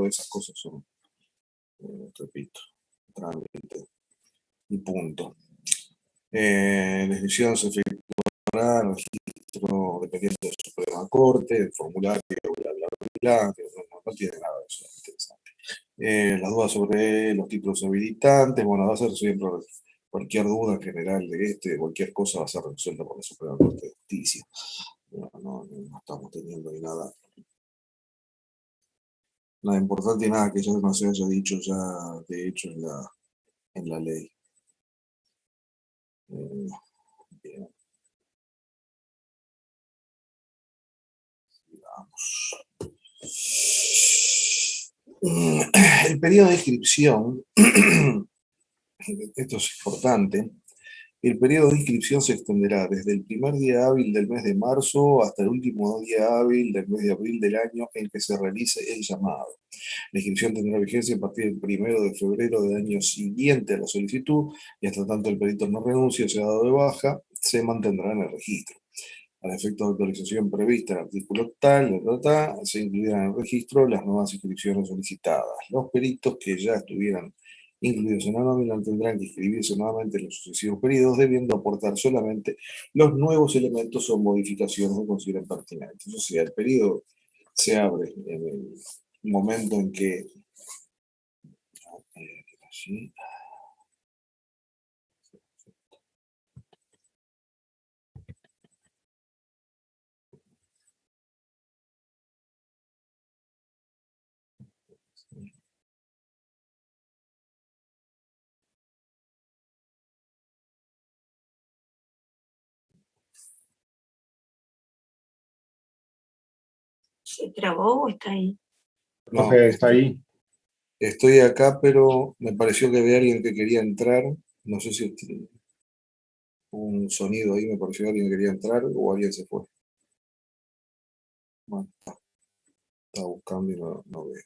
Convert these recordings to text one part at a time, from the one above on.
todas esas cosas son, repito, trámite y punto. La inscripción se efectuará en registro dependiente de la Suprema Corte, el formulario, bla, bla, bla, que no tiene nada de eso interesante. Las dudas sobre los títulos habilitantes, bueno, va a ser siempre cualquier duda en general de cualquier cosa va a ser resuelta por la Suprema Corte de Justicia. No estamos teniendo ni nada importante y nada que ya no se haya dicho ya, de hecho, en la ley. Bien. El periodo de inscripción, esto es importante, el periodo de inscripción se extenderá desde el primer día hábil del mes de marzo hasta el último día hábil del mes de abril del año en que se realice el llamado. La inscripción tendrá vigencia a partir del 1 de febrero del año siguiente a la solicitud y hasta tanto el perito no renuncie o sea dado de baja, se mantendrá en el registro. Al efecto de autorización prevista en el artículo tal, se incluirán en el registro las nuevas inscripciones solicitadas. Los peritos que ya estuvieran incluidos en la nómina tendrán que inscribirse nuevamente en los sucesivos periodos, debiendo aportar solamente los nuevos elementos o modificaciones que consideren pertinentes. O sea, el periodo se abre en el momento en que ¿Se trabó o está ahí? No, está ahí. Estoy acá, pero me pareció que había alguien que quería entrar. No sé si hubo un sonido ahí, me pareció que alguien quería entrar o alguien se fue. Bueno, estaba buscando y no veo.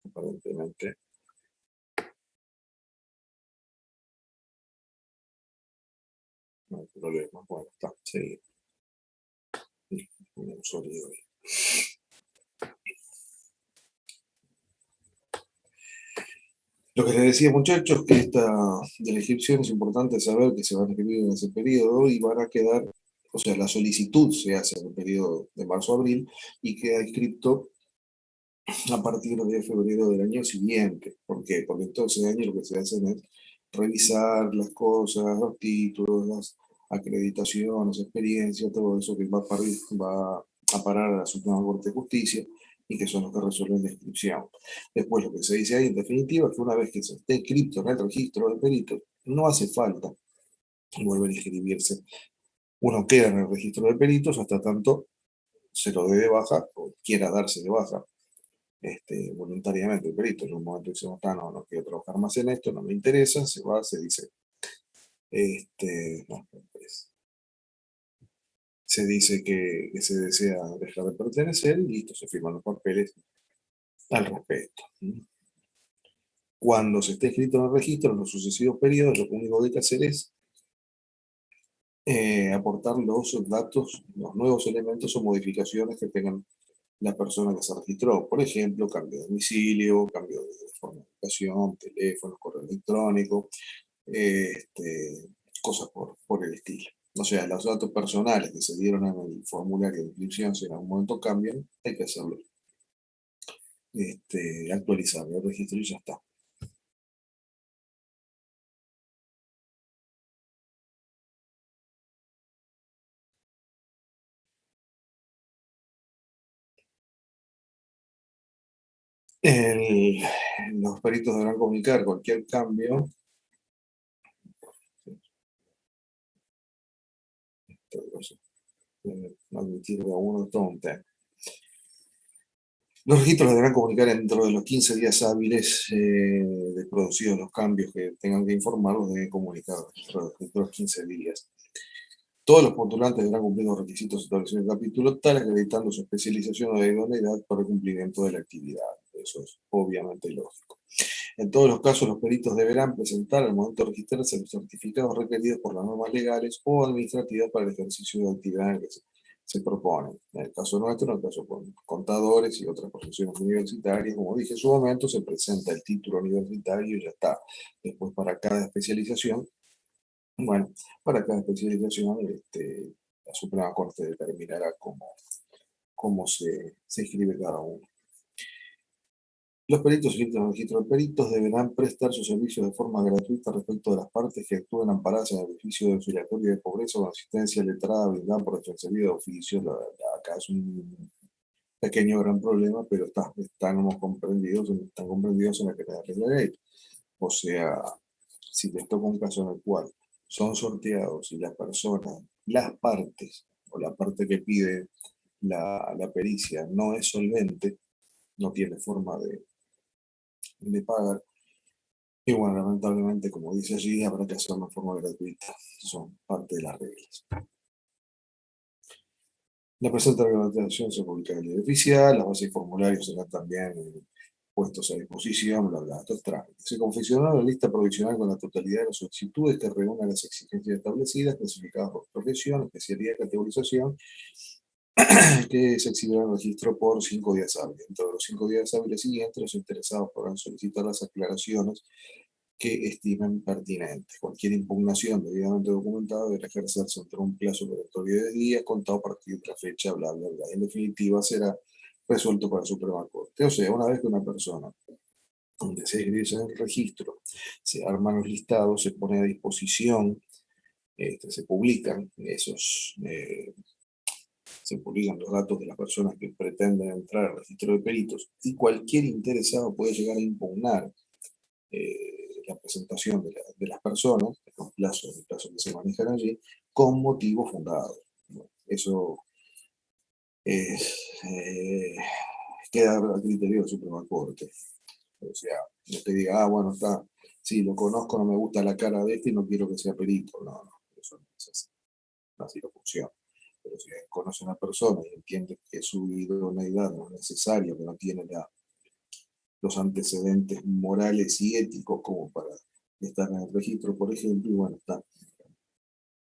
Aparentemente. No hay problema. Bueno, está, sí. Un sonido ahí. Lo que les decía, muchachos, que esta de la inscripción es importante saber que se van a inscribir en ese periodo y van a quedar, o sea, la solicitud se hace en el periodo de marzo-abril y queda inscrito a partir de febrero del año siguiente. ¿Por qué? Porque entonces ese año lo que se hace es revisar las cosas, los títulos, las acreditaciones, experiencias, todo eso que va a parar a la Suprema Corte de Justicia y que son los que resuelven la inscripción. Después lo que se dice ahí en definitiva es que una vez que se esté inscrito en el registro de peritos, no hace falta volver a inscribirse. Uno queda en el registro de peritos hasta tanto se lo dé de baja o quiera darse de baja voluntariamente el perito. En un momento dice, no quiero trabajar más en esto, no me interesa, se va, se dice, se dice que se desea dejar de pertenecer y listo, se firman los papeles al respecto. Cuando se esté escrito en el registro, en los sucesivos periodos, lo único que hay que hacer es aportar los datos, los nuevos elementos o modificaciones que tengan la persona que se registró. Por ejemplo, cambio de domicilio, cambio de forma de ubicación, teléfono, correo electrónico, cosas por el estilo. O sea, los datos personales que se dieron en el formulario de inscripción, si en algún momento cambian, hay que hacerlo. Actualizar el registro y ya está. Los peritos deberán comunicar cualquier cambio. Admitir a uno todo un tema. Los registros deberán comunicar dentro de los 15 días hábiles de producidos los cambios que tengan que informar, los deben comunicar dentro de los 15 días. Todos los postulantes deberán cumplir los requisitos establecidos en el capítulo tal, acreditando su especialización o idoneidad para el cumplimiento de la actividad. Eso es obviamente lógico. En todos los casos, los peritos deberán presentar al momento de registrarse los certificados requeridos por las normas legales o administrativas para el ejercicio de actividad se propone. En el caso nuestro, en el caso con contadores y otras profesiones universitarias, como dije en su momento, se presenta el título universitario y ya está. Después para cada especialización, bueno, para cada especialización, la Suprema Corte determinará cómo se inscribe cada uno. Los peritos inscritos en el registro de peritos deberán prestar sus servicios de forma gratuita respecto de las partes que actúen amparadas en el beneficio de auxiliatorio de pobreza o asistencia letrada brindada por defensoría de oficios. Acá es un pequeño gran problema, pero están comprendidos en la que de la ley. O sea, si les toca un caso en el cual son sorteados y las partes o la parte que pide la pericia no es solvente, no tiene forma de pagar. Y bueno, lamentablemente, como dice allí, habrá que hacerlo de forma gratuita. Son parte de las reglas. La presente reglamentación se publica en el diario oficial, las bases y formularios serán también puestos a disposición, bla, bla, estos trámites. Se confeccionará la lista provisional con la totalidad de las solicitudes que reúnan las exigencias establecidas, clasificadas por profesión, especialidad y categorización, que se exhibirá en el registro por 5 días hábiles. Dentro de los 5 días hábiles siguientes, los interesados podrán solicitar las aclaraciones que estimen pertinentes. Cualquier impugnación debidamente documentada deberá ejercerse entre un plazo operatorio de días contado a partir de la fecha, bla, bla, bla. En definitiva, será resuelto por la Suprema Corte. O sea, una vez que una persona donde se ingresa en el registro, se arman los listados, se pone a disposición, se publican se publican los datos de las personas que pretenden entrar al registro de peritos y cualquier interesado puede llegar a impugnar la presentación de las personas, los plazos que se manejan allí, con motivos fundados. Bueno, eso queda a criterio de la Suprema Corte. O sea, no te diga, bueno, está, sí, lo conozco, no me gusta la cara de este y no quiero que sea perito. No, no, eso no es así. Así no funciona. Pero si conoce a una persona y entiende que su idoneidad no es necesaria, que no tiene los antecedentes morales y éticos como para estar en el registro, por ejemplo, y bueno, está.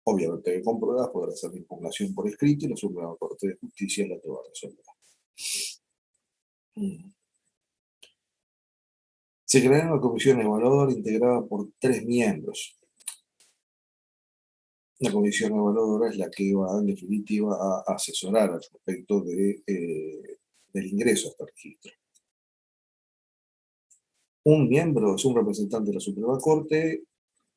Obviamente que con pruebas podrá hacer la impugnación por escrito y la Suprema Corte de Justicia la te va a resolver. Se creará una comisión evaluadora integrada por 3 miembros. La comisión evaluadora es la que va, en definitiva, a asesorar al respecto del ingreso a este registro. Un miembro es un representante de la Suprema Corte,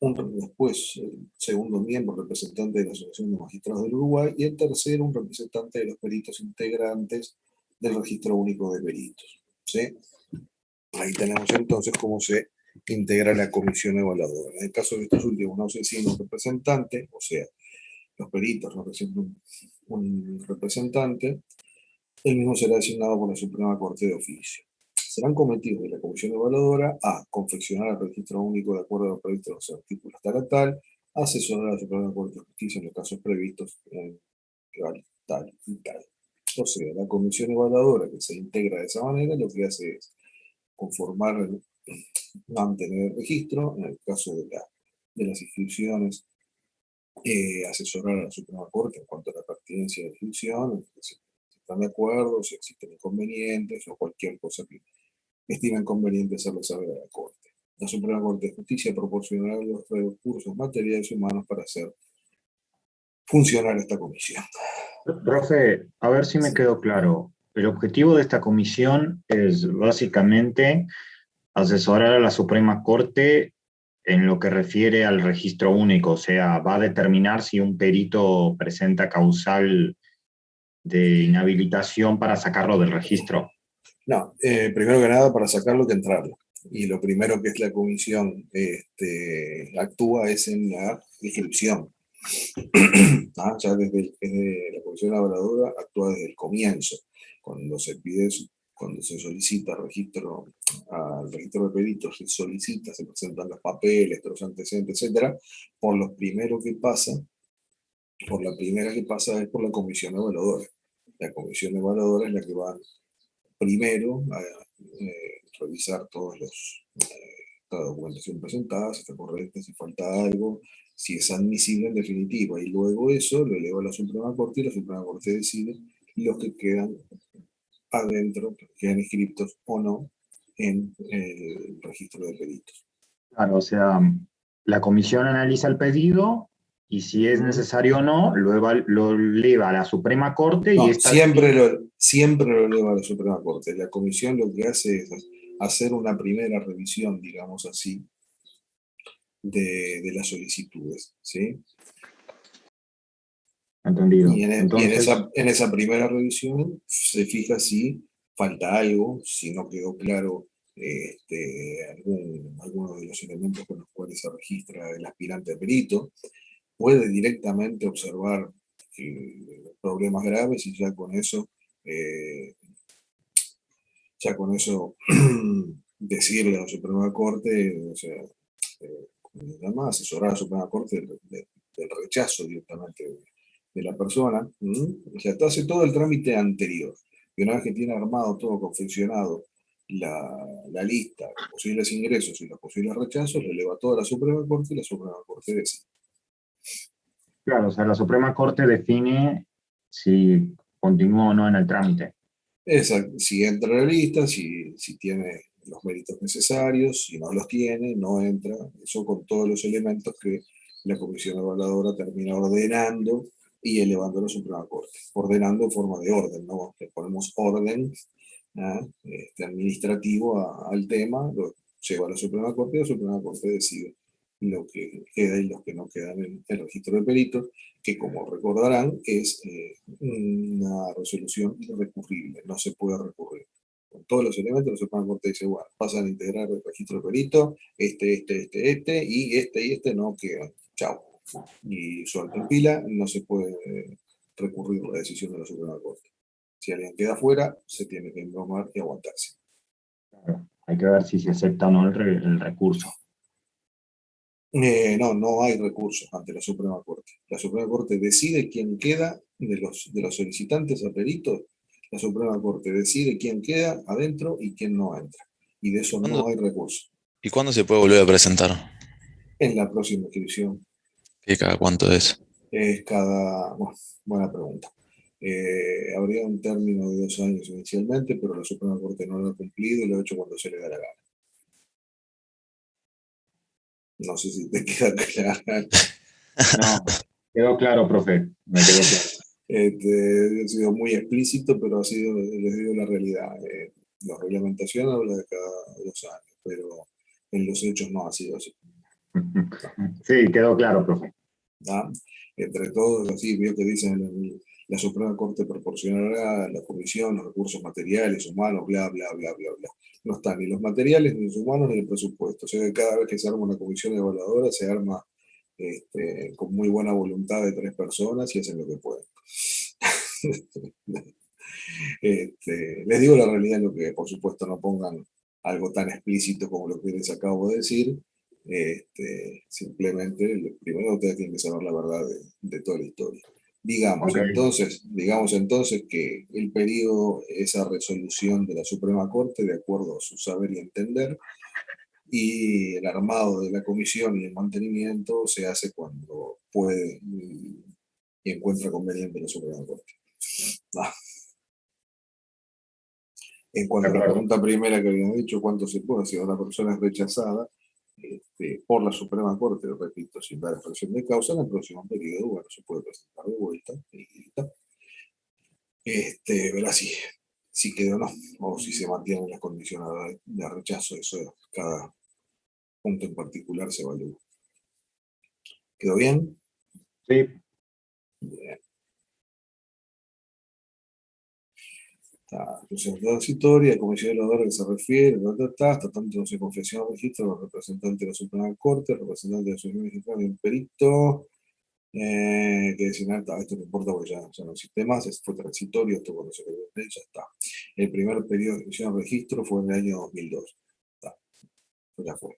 después el segundo miembro, representante de la Asociación de Magistrados del Uruguay, y el tercero, un representante de los peritos integrantes del Registro Único de Peritos. ¿Sí? Ahí tenemos entonces cómo se integra la comisión evaluadora. En el caso de estos últimos no se designa un representante, o sea, los peritos representan un representante, el mismo será designado por la Suprema Corte de Oficio. Serán cometidos de la comisión evaluadora a confeccionar el registro único de acuerdo a los previstos en los artículos tal, asesorar a la Suprema Corte de Justicia en los casos previstos en tal y tal. O sea, la comisión evaluadora que se integra de esa manera lo que hace es conformar, mantener el registro, en el caso de las inscripciones, asesorar a la Suprema Corte en cuanto a la pertinencia de la inscripción, si están de acuerdo, si existen inconvenientes o cualquier cosa que estimen conveniente hacerlo saber a la Corte. La Suprema Corte de Justicia proporcionará los recursos materiales y humanos para hacer funcionar esta comisión. Profe, a ver si me quedó claro. El objetivo de esta comisión es básicamente asesorar a la Suprema Corte en lo que refiere al registro único, o sea, va a determinar si un perito presenta causal de inhabilitación para sacarlo del registro. No, primero que nada, para sacarlo que entrarlo. Y lo primero que es la comisión actúa es en la inscripción. Ya desde la comisión evaluadora actúa desde el comienzo, cuando se solicita al registro de peritos, se solicita, se presentan los papeles, los antecedentes, etcétera. La primera que pasa es por la comisión evaluadora. La comisión evaluadora es la que va primero a revisar toda la documentación presentada, si está correcta, si falta algo, si es admisible en definitiva, y luego eso lo eleva a la Suprema Corte y la Suprema Corte decide los que quedan adentro, que quedan inscritos o no en el registro de peritos. Claro, o sea, la comisión analiza el pedido y si es necesario o no, lo eleva a la Suprema Corte y No, esta siempre lo eleva a la Suprema Corte. La comisión lo que hace es hacer una primera revisión, digamos así, de las solicitudes, ¿sí? Entendido. Y Entonces, en esa primera revisión se fija si falta algo, si no quedó claro alguno de los elementos con los cuales se registra el aspirante a perito, puede directamente observar problemas graves y eh, ya con eso decirle a la Suprema Corte, o sea, además asesorar a la Suprema Corte del rechazo directamente de la persona, o sea, hace todo el trámite anterior. Y una vez que tiene armado todo, confeccionado la lista de posibles ingresos y los posibles rechazos, lo eleva a toda la Suprema Corte y la Suprema Corte decide. claro, o sea, la Suprema Corte define si continúa o no en el trámite. Si entra a la lista, si tiene los méritos necesarios, si no los tiene, no entra, eso con todos los elementos que la comisión evaluadora termina ordenando y elevando a la Suprema Corte. Ordenando en forma de orden, ¿no? Le ponemos orden administrativo al tema, lo lleva a la Suprema Corte y la Suprema Corte decide lo que queda y los que no quedan en el registro de peritos, que como recordarán es una resolución irrecurrible, no se puede recurrir. Con todos los elementos, la Suprema Corte dice, bueno, pasan a integrar el registro de peritos, y este no quedan. Chao. Y suelto en pila, no se puede recurrir la decisión de la Suprema Corte. Si alguien queda fuera, se tiene que embromar y aguantarse. Claro, hay que ver si se acepta o no el recurso. No hay recursos ante la Suprema Corte. La Suprema Corte decide quién queda de los solicitantes a peritos. La Suprema Corte decide quién queda adentro y quién no entra. Y de eso ¿Cuándo, no hay recurso. y cuándo se puede volver a presentar? En la próxima inscripción ¿Qué cada cuánto es? es bueno, buena pregunta. Habría un término de 2 años inicialmente, pero la Suprema Corte no lo ha cumplido y lo ha hecho cuando se le da la gana. No sé si te queda claro. No, quedó claro, profe, me quedó claro. He sido muy explícito, pero les digo la realidad. La reglamentación habla de cada 2 años, pero en los hechos no ha sido así. Sí, quedó claro, profe. ¿Ah? Entre todos, así veo que dicen la Suprema Corte proporcionará a la Comisión los recursos materiales, humanos, bla, bla, bla, bla, bla. No están ni los materiales, ni los humanos, ni el presupuesto. O sea que cada vez que se arma una comisión evaluadora, se arma con muy buena voluntad de 3 personas y hacen lo que pueden. Les digo la realidad, lo que por supuesto no pongan algo tan explícito como lo que les acabo de decir. Simplemente, primero ustedes tienen que saber la verdad de toda la historia. Digamos Ok. entonces que el periodo, esa resolución de la Suprema Corte, de acuerdo a su saber y entender, y el armado de la comisión y el mantenimiento se hace cuando puede y encuentra conveniente la Suprema Corte. Ah. En cuanto a la pregunta primera que habían dicho, ¿cuánto se puede? Si una persona es rechazada por la Suprema Corte, lo repito, sin dar expresión de causa, en el próximo periodo, bueno, se puede presentar de vuelta y está. Verá si quedó o no, o si se mantienen las condiciones de rechazo, eso cada punto en particular se evalúa. ¿Quedó bien? Sí, Bien. Entonces, transitoria, comisión de la que se refiere, hasta tanto no se confecciona el registro de los representantes de la Suprema Corte, representantes de la Suprema Magistrada y un perito, que designar, esto no importa porque ya no existe más, fue transitorio, esto cuando se creó el ya está. El primer periodo de inscripción al registro fue en el año 2002. Está, ya fue.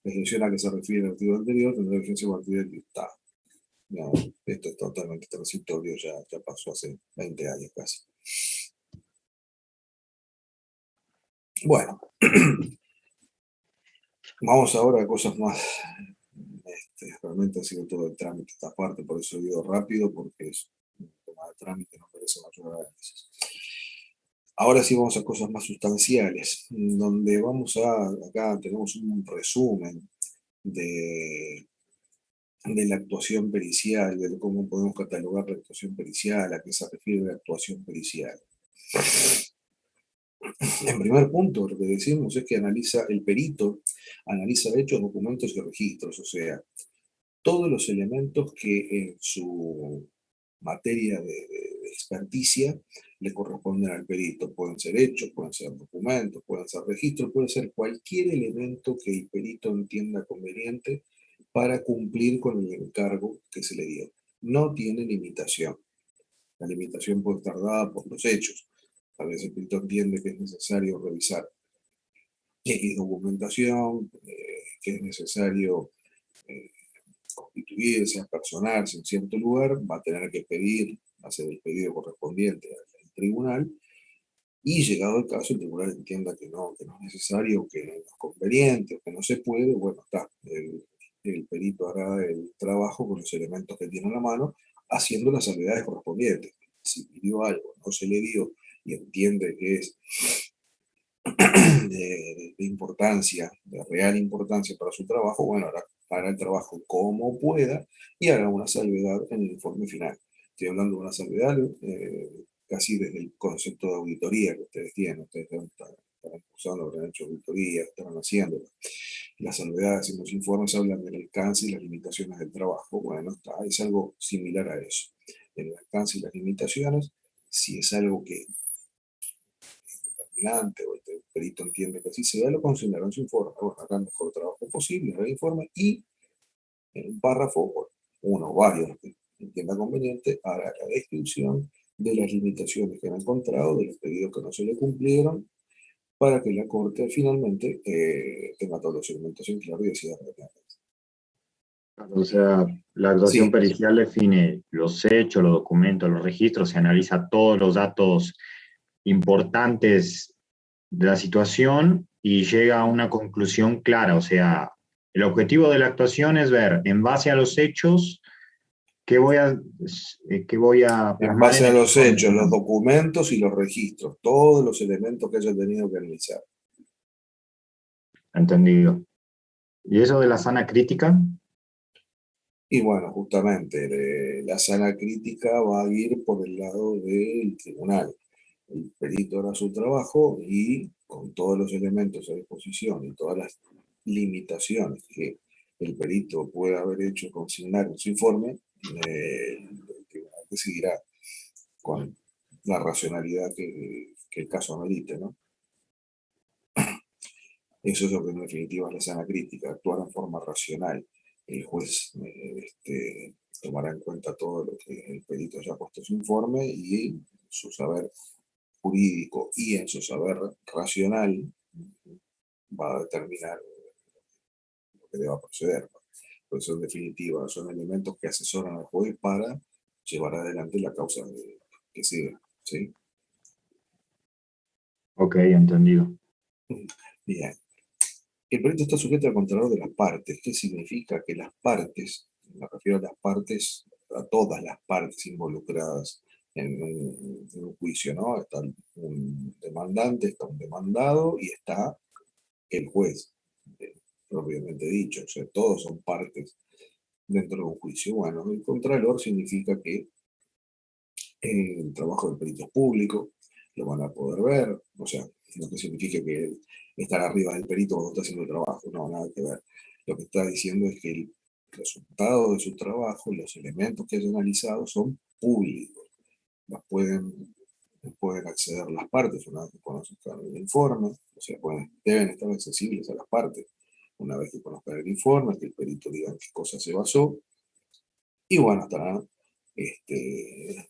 La extensión a que se refiere el artículo anterior tendrá vigencia a partir del está. No, esto es totalmente transitorio, ya pasó hace 20 años casi. Bueno, vamos ahora a cosas más Realmente ha sido todo el trámite esta parte, por eso digo rápido, porque es un tema de trámite, no merece mayor análisis. Ahora sí vamos a cosas más sustanciales, donde acá tenemos un resumen de la actuación pericial, de cómo podemos catalogar la actuación pericial, a qué se refiere la actuación pericial. En primer punto, lo que decimos es que el perito analiza hechos, documentos y registros, o sea, todos los elementos que en su materia de experticia le corresponden al perito. Pueden ser hechos, pueden ser documentos, pueden ser registros, puede ser cualquier elemento que el perito entienda conveniente para cumplir con el encargo que se le dio. No tiene limitación. La limitación puede estar dada por los hechos. A veces el perito entiende que es necesario revisar X documentación, que es necesario constituirse, apersonarse en cierto lugar, va a tener que hacer el pedido correspondiente al tribunal, y llegado el caso, el tribunal entienda que no es necesario, que no es conveniente, o que no se puede, bueno, está, el perito hará el trabajo con los elementos que tiene a la mano, haciendo las salvedades correspondientes. Si pidió algo, no se le dio, y entiende que es de importancia, de real importancia para su trabajo, bueno, hará el trabajo como pueda y hará una salvedad en el informe final. Estoy hablando de una salvedad casi desde el concepto de auditoría que ustedes tienen. Ustedes están usando, habrán hecho auditoría, estarán haciendo. Las salvedades en los informes hablan del alcance y las limitaciones del trabajo. Bueno, es algo similar a eso. El alcance y las limitaciones, si es algo que o el perito entiende que así se da, lo consignará en su informe. Bueno, hará el mejor trabajo posible, hará el informe y en un párrafo, uno o varios, que entienda conveniente, hará la descripción de las limitaciones que han encontrado, de los pedidos que no se le cumplieron, para que la Corte finalmente tenga todos los elementos en claro y decida retenerlos. O sea, la actuación Sí, pericial define los hechos, los documentos, los registros, se analiza todos los datos importantes de la situación y llega a una conclusión clara. O sea, el objetivo de la actuación es ver, en base a los hechos, qué voy a en plasmar base en a el los informe hechos, final. los documentos y los registros, todos los elementos que haya tenido que analizar. Entendido. ¿Y eso de la sana crítica? Y bueno, justamente la sala crítica va a ir por el lado del tribunal. El perito hará su trabajo y con todos los elementos a disposición y todas las limitaciones que el perito pueda haber hecho consignar en su informe, el tribunal decidirá con la racionalidad que el caso amerite, ¿no? Eso es lo que en definitiva es la sana crítica, actuar en forma racional. El juez tomará en cuenta todo lo que el perito haya puesto en su informe y su saber jurídico y en su saber racional va a determinar lo que deba proceder. Por eso, en definitiva, son elementos que asesoran al juez para llevar adelante la causa que siga. ¿Sí? Ok, entendido. Bien. El perito está sujeto al control de las partes. ¿Qué significa? Que las partes, me refiero a las partes, a todas las partes involucradas en un juicio, ¿no? Está un demandante, está un demandado y está el juez, propiamente dicho. O sea, todos son partes dentro de un juicio. Bueno, el contralor significa que el trabajo del perito es público, lo van a poder ver, o sea, no que significa que estar arriba del perito cuando está haciendo el trabajo, no, nada que ver. Lo que está diciendo es que el resultado de su trabajo, los elementos que haya analizado son públicos, los pueden acceder las partes una vez que conozcan el informe, o sea, deben estar accesibles a las partes una vez que conozcan el informe, que el perito diga en qué cosa se basó, y bueno, estará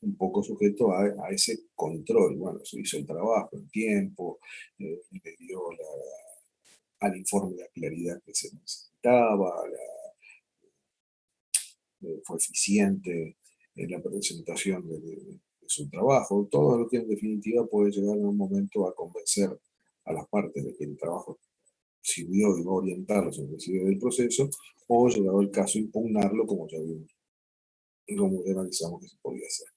un poco sujeto a ese control. Bueno, se hizo el trabajo en tiempo, le dio al informe la claridad que se necesitaba, fue eficiente en la presentación de su trabajo, todo lo que en definitiva puede llegar en un momento a convencer a las partes de que el trabajo sirvió y va a orientarlos en el cierre del proceso, o llegado el caso impugnarlo como ya vimos, y como ya analizamos que se podía hacer.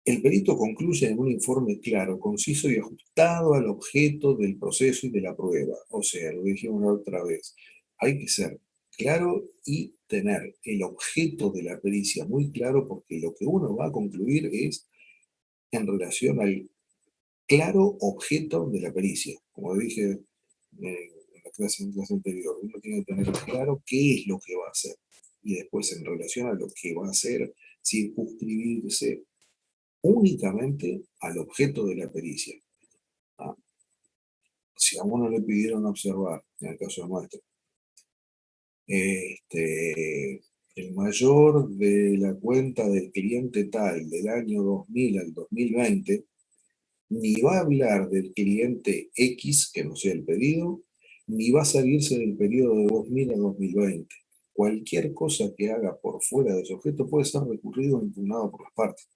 El perito concluye en un informe claro, conciso y ajustado al objeto del proceso y de la prueba. O sea, lo dijimos la otra vez, hay que ser claro y tener el objeto de la pericia muy claro, porque lo que uno va a concluir es en relación al claro objeto de la pericia. Como dije en la clase anterior, uno tiene que tener claro qué es lo que va a hacer. Y después, en relación a lo que va a hacer, circunscribirse únicamente al objeto de la pericia. ¿Ah? Si a uno le pidieron observar, en el caso nuestro, el mayor de la cuenta del cliente tal del año 2000 al 2020, ni va a hablar del cliente X, que no sea el pedido, ni va a salirse del periodo de 2000 a 2020. Cualquier cosa que haga por fuera de ese objeto puede ser recurrido o impugnado por las partes.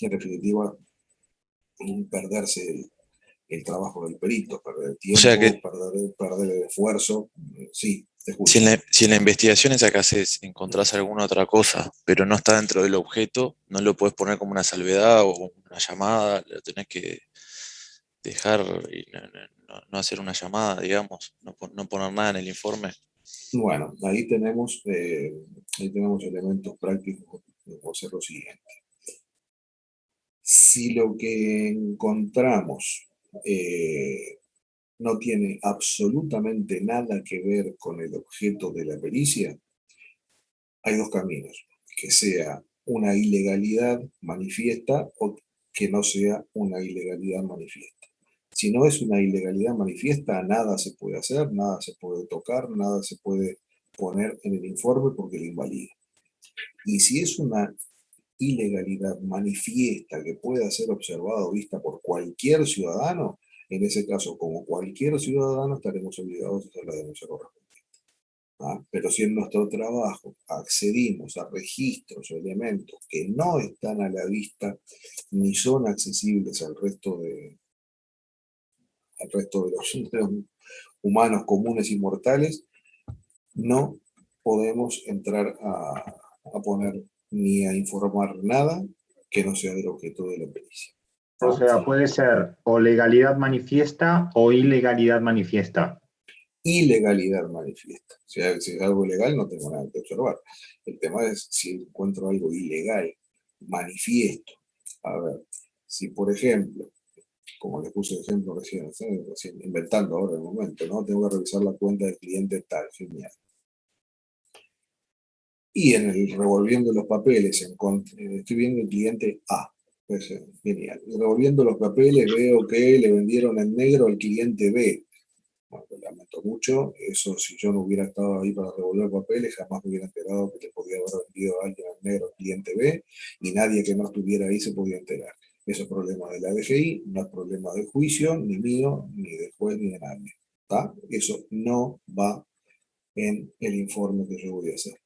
En definitiva, perderse el trabajo del perito, perder el O sea tiempo, que perder el esfuerzo. Sí, te si escucho. en la investigación esa que haces encontrás alguna otra cosa, pero no está dentro del objeto, no lo puedes poner como una salvedad o como una llamada, lo tenés que dejar y no hacer una llamada, digamos, no poner nada en el informe. Bueno, ahí tenemos elementos prácticos. Vamos a hacer lo siguiente. Si lo que encontramos no tiene absolutamente nada que ver con el objeto de la pericia, hay dos caminos: que sea una ilegalidad manifiesta o que no sea una ilegalidad manifiesta. Si no es una ilegalidad manifiesta, nada se puede hacer, nada se puede tocar, nada se puede poner en el informe porque lo invalida. Y si es una ilegalidad manifiesta que pueda ser observada o vista por cualquier ciudadano, en ese caso, como cualquier ciudadano, estaremos obligados a hacer la denuncia correspondiente. ¿Ah? Pero si en nuestro trabajo accedimos a registros o elementos que no están a la vista ni son accesibles al resto de los humanos comunes y mortales, no podemos entrar a poner ni a informar nada que no sea del objeto de la pericia. O sea, puede ser o legalidad manifiesta o ilegalidad manifiesta. Ilegalidad manifiesta. O sea, si es algo ilegal no tengo nada que observar. El tema es si encuentro algo ilegal, manifiesto. A ver, si por ejemplo, como les puse el ejemplo recién, inventando ahora en el momento, ¿no? Tengo que revisar la cuenta del cliente tal, genial. Y revolviendo los papeles, estoy viendo el cliente A. Pues, genial. Y revolviendo los papeles veo que le vendieron en negro al cliente B. Bueno, lamento mucho. Eso, si yo no hubiera estado ahí para revolver papeles, jamás me hubiera enterado que le podía haber vendido a alguien en negro al cliente B, y nadie que no estuviera ahí se podía enterar. Eso es problema de la DGI, no es problema del juicio, ni mío, ni del juez, ni de nadie. ¿Tá? Eso no va en el informe que yo voy a hacer.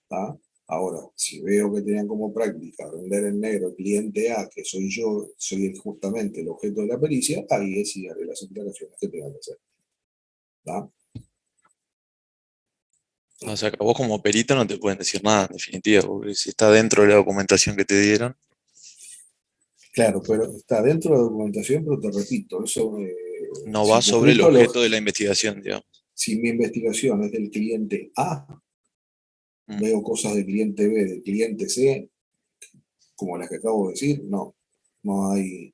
¿Tá? Ahora, si veo que tenían como práctica vender en negro al cliente A, que soy yo, soy justamente el objeto de la pericia, ahí sí haré las aclaraciones que tengan que hacer. ¿Tá? O sea, que a vos como perito no te pueden decir nada, en definitiva, porque si está dentro de la documentación que te dieron. Claro, pero está dentro de la documentación, pero te repito, eso, No si va sobre el presento objeto de la investigación, digamos. si mi investigación es del cliente A, Mm. veo cosas del cliente B, del cliente C, como las que acabo de decir, no hay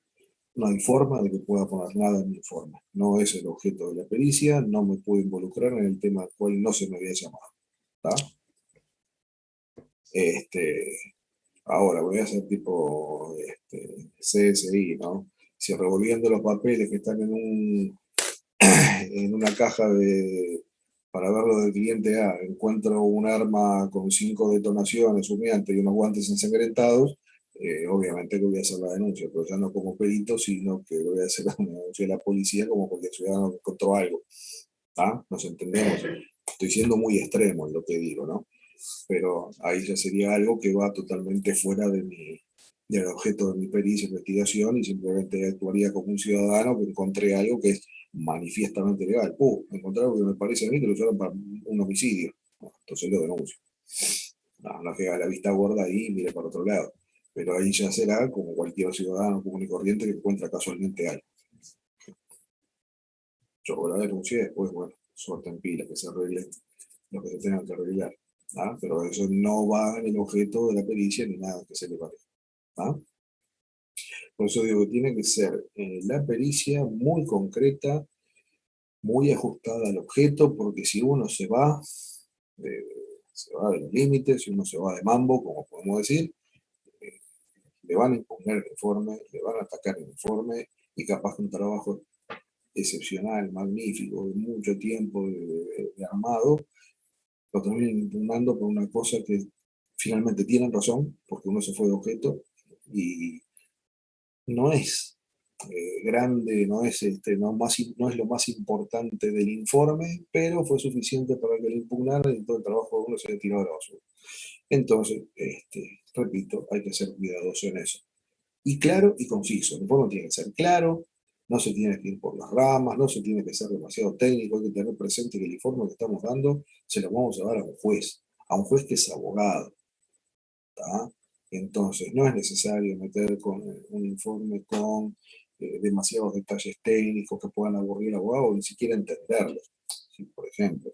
forma de que pueda poner nada en mi informe. No es el objeto de la pericia, no me puedo involucrar en el tema al cual no se me había llamado. ¿Tá? Ahora voy a hacer tipo CSI, ¿no? Si revolviendo los papeles que están en una caja para verlo del cliente A, encuentro un arma con 5 detonaciones humeantes y unos guantes ensangrentados, obviamente que voy a hacer la denuncia, pero ya no como perito, sino que voy a hacer una denuncia a la policía como cualquier ciudadano que encontró algo. ¿Ah? ¿Nos entendemos? Estoy siendo muy extremo en lo que digo, ¿no? Pero ahí ya sería algo que va totalmente fuera del objeto de mi pericia, investigación, y simplemente actuaría como un ciudadano que encontré algo que es manifiestamente legal. Encontraron algo que me parece a mí que lo usaron para un homicidio. Bueno, entonces lo denuncio. No queda la vista gorda ahí y mire para otro lado. Pero ahí ya será como cualquier ciudadano común y corriente que encuentra casualmente algo. Yo la denuncié, después, bueno, suerte en pila, que se arregle lo que se tenga que arreglar. ¿Ah? Pero eso no va en el objeto de la pericia ni nada que se le parezca. ¿Ah? Por eso digo que tiene que ser la pericia muy concreta, muy ajustada al objeto, porque si uno eh, se va de los límites, si uno se va de mambo, como podemos decir, eh, le van a imponer el informe, le van a atacar el informe, y capaz que un trabajo excepcional, magnífico, de mucho tiempo de armado, lo terminan impugnando por una cosa que finalmente tienen razón, porque uno se fue de objeto, y no es grande, no es lo más importante del informe, pero fue suficiente para que lo impugnara y todo el trabajo de uno se le tiró a la basura. Entonces, repito, hay que ser cuidadoso en eso. Y claro y conciso. El informe tiene que ser claro, no se tiene que ir por las ramas, no se tiene que ser demasiado técnico, hay que tener presente que el informe que estamos dando se lo vamos a dar a un juez que es abogado. ¿Tá? Entonces, no es necesario meter con un informe con demasiados detalles técnicos que puedan aburrir al abogado o ni siquiera entenderlos. Si, por ejemplo,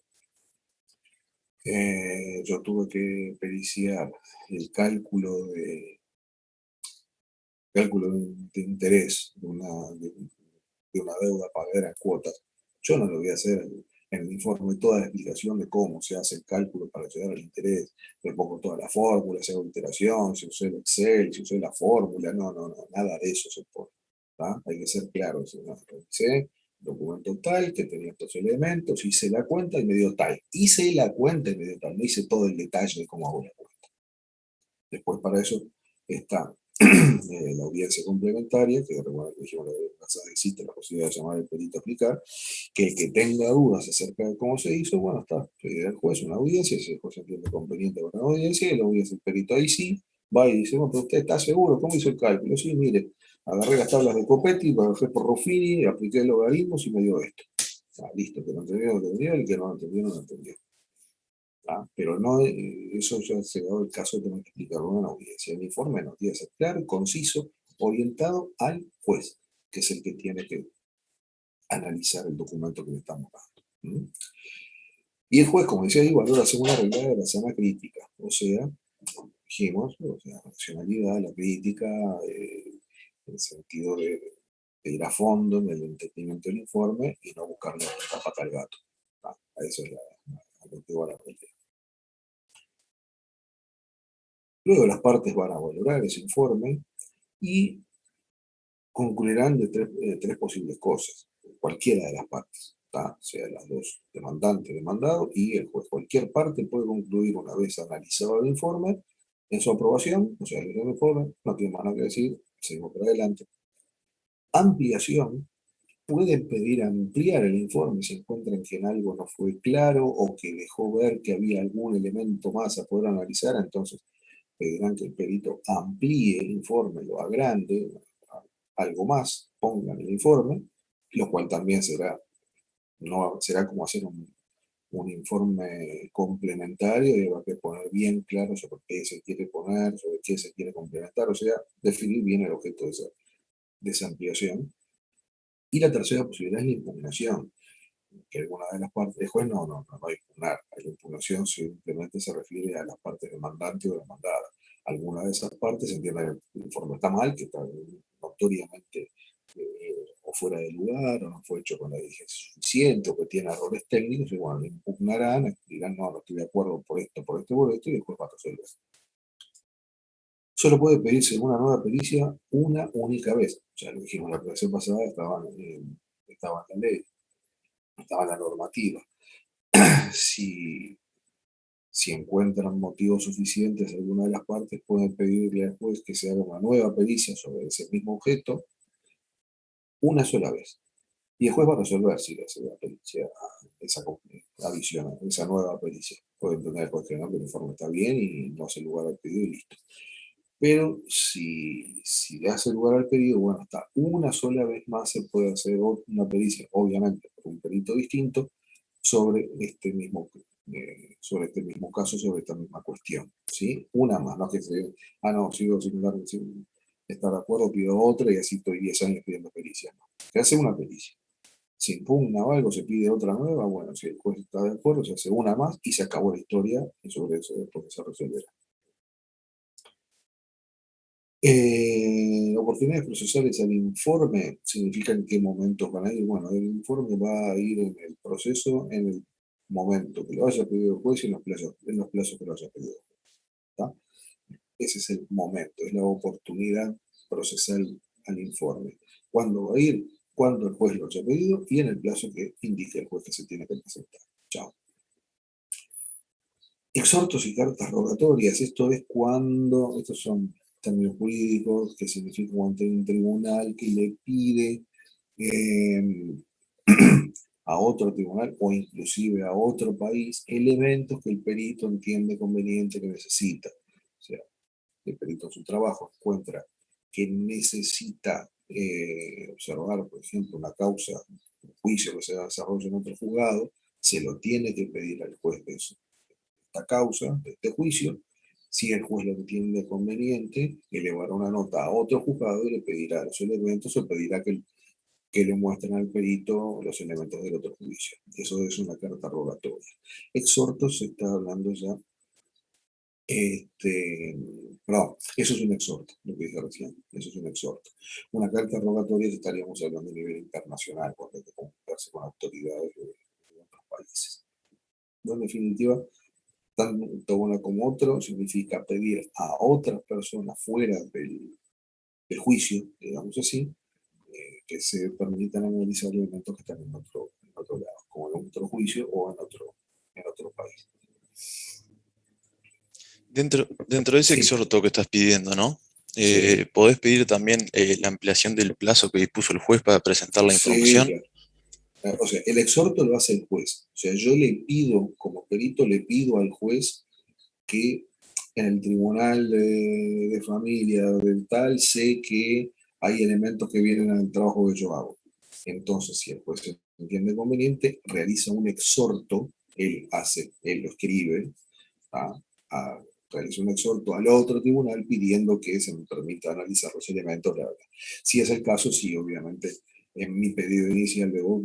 yo tuve que periciar el cálculo de interés de una deuda pagada en cuotas. Yo no lo voy a hacer en el informe toda la explicación de cómo se hace el cálculo para llegar al interés. Le pongo todas las fórmulas, hago iteración, si usé el Excel, si usé la fórmula, no, nada de eso se pone. ¿Tá? Hay que ser claro. Revisé documento tal, que tenía estos elementos, hice la cuenta y me dio tal. Hice la cuenta y me dio tal, no hice todo el detalle de cómo hago la cuenta. Después para eso está la audiencia complementaria, que recuerda que dijimos la vez pasada, existe la posibilidad de llamar al perito a explicar, que el que tenga dudas acerca de cómo se hizo, bueno, está, pedir al juez una audiencia, si el juez entiende conveniente con la audiencia, y la audiencia el perito ahí sí, va y dice, bueno, pero usted está seguro, ¿cómo hizo el cálculo? Sí, mire, agarré las tablas de Copetti, bajé por Ruffini, apliqué el logaritmos y me dio esto. Listo, que lo entendió, lo entendió, el que no lo entendió, no lo entendió. Pero no, eso ya se da el caso de tener que explicarlo en una audiencia. El informe no tiene que ser claro, conciso, orientado al juez, que es el que tiene que analizar el documento que le estamos dando. Y el juez, como decía ahí, valora según la regla de la sana crítica, o sea, dijimos, la racionalidad, la crítica, en el sentido de ir a fondo en el entendimiento del informe y no buscarle la pata al gato. A eso es a lo que va la realidad. Luego las partes van a valorar ese informe y concluirán de tres posibles cosas, cualquiera de las partes, ¿tá? Sea las dos, demandante, demandado, y el juez. Cualquier parte puede concluir una vez analizado el informe en su aprobación, o sea, el informe, no tiene más nada que decir, seguimos por adelante. Ampliación, pueden pedir ampliar el informe si encuentran que en algo no fue claro o que dejó ver que había algún elemento más a poder analizar, entonces pedirán que el perito amplíe el informe, lo agrande, algo más, ponga en el informe, lo cual también será como hacer un informe complementario y habrá que poner bien claro sobre qué se quiere poner, sobre qué se quiere complementar, o sea, definir bien el objeto de esa ampliación. Y la tercera posibilidad es la impugnación, que alguna de las partes, el juez no va a impugnar. La impugnación simplemente se refiere a las partes demandante o demandada. Alguna de esas partes entiende que el informe está mal, que está notoriamente o fuera de lugar, o no fue hecho con la diligencia suficiente, o que tiene errores técnicos, y bueno, le impugnarán, dirán, no estoy de acuerdo por esto, y el juez va a resolver. Solo puede pedirse una nueva pericia una única vez. Ya lo dijimos la vez pasada, estaba en la ley, estaba en la normativa. Si encuentran motivos suficientes alguna de las partes, pueden pedirle al juez que se haga una nueva pericia sobre ese mismo objeto una sola vez. Y el juez va a resolver si le hace la pericia esa visión, esa nueva pericia. Puede entender el juez que no, que el informe está bien y no hace lugar al pedido y listo. Pero si hace lugar al pedido, bueno, hasta una sola vez más se puede hacer una pericia, obviamente, por un perito distinto, sobre este mismo caso, sobre esta misma cuestión, ¿sí? Una más, no que se, no, sigo sin estar de acuerdo, pido otra y así estoy 10 años pidiendo pericia. No. Se hace una pericia. Se impugna o algo, se pide otra nueva, bueno, si el juez está de acuerdo, se hace una más y se acabó la historia y sobre eso después se resolverá. Oportunidades procesales al informe significa en qué momentos van a ir. Bueno, el informe va a ir en el proceso, en el momento que lo haya pedido el juez y en los plazos que lo haya pedido el juez. ¿Tá? Ese es el momento, es la oportunidad procesal al informe. ¿Cuándo va a ir? Cuando el juez lo haya pedido y en el plazo que indique el juez que se tiene que presentar. Chao. Exhortos y cartas rogatorias, esto es cuando, estos son términos jurídicos, que significa cuando hay un tribunal que le pide a otro tribunal o inclusive a otro país elementos que el perito entiende conveniente que necesita. O sea, el perito en su trabajo encuentra que necesita observar, por ejemplo, una causa, un juicio que se desarrolla en otro juzgado, se lo tiene que pedir al juez de eso esta causa, de este juicio. Si el juez lo entiende conveniente, elevará una nota a otro juzgado y le pedirá los elementos o pedirá que le muestren al perito los elementos del otro juicio. Eso es una carta rogatoria. Exhortos se está hablando ya. Perdón, eso es un exhorto, lo que dije recién, eso es un exhorto. Una carta rogatoria estaríamos hablando a nivel internacional, cuando hay que comunicarse con autoridades de otros países. En definitiva, tanto uno como otro significa pedir a otras personas fuera del juicio, digamos así, que se permitan analizar elementos que están en otro lado, como en otro juicio o en otro país. Dentro de ese Sí, exhorto que estás pidiendo, ¿no? sí, ¿Podés pedir también la ampliación del plazo que dispuso el juez para presentar la sí, información? claro. O sea, el exhorto lo hace el juez. O sea, yo le pido, como perito, le pido al juez que en el tribunal de familia del tal sé que hay elementos que vienen al trabajo que yo hago. Entonces, si el juez entiende conveniente, realiza un exhorto, él lo escribe, ¿ah? Realiza un exhorto al otro tribunal pidiendo que se me permita analizar los elementos. Bla, bla. Si es el caso, sí, obviamente, en mi pedido inicial debo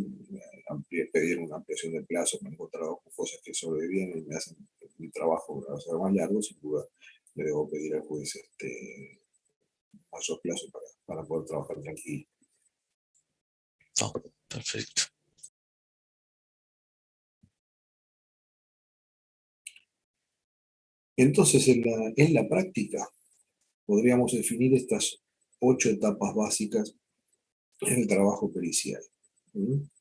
pedir una ampliación del plazo, me he encontrado con cosas que sobrevienen y me hacen mi trabajo hacer más largo, sin duda le debo pedir al juez mayor plazo para poder trabajar tranquilo. No, perfecto. Entonces, en la práctica, podríamos definir estas 8 etapas básicas en el trabajo pericial.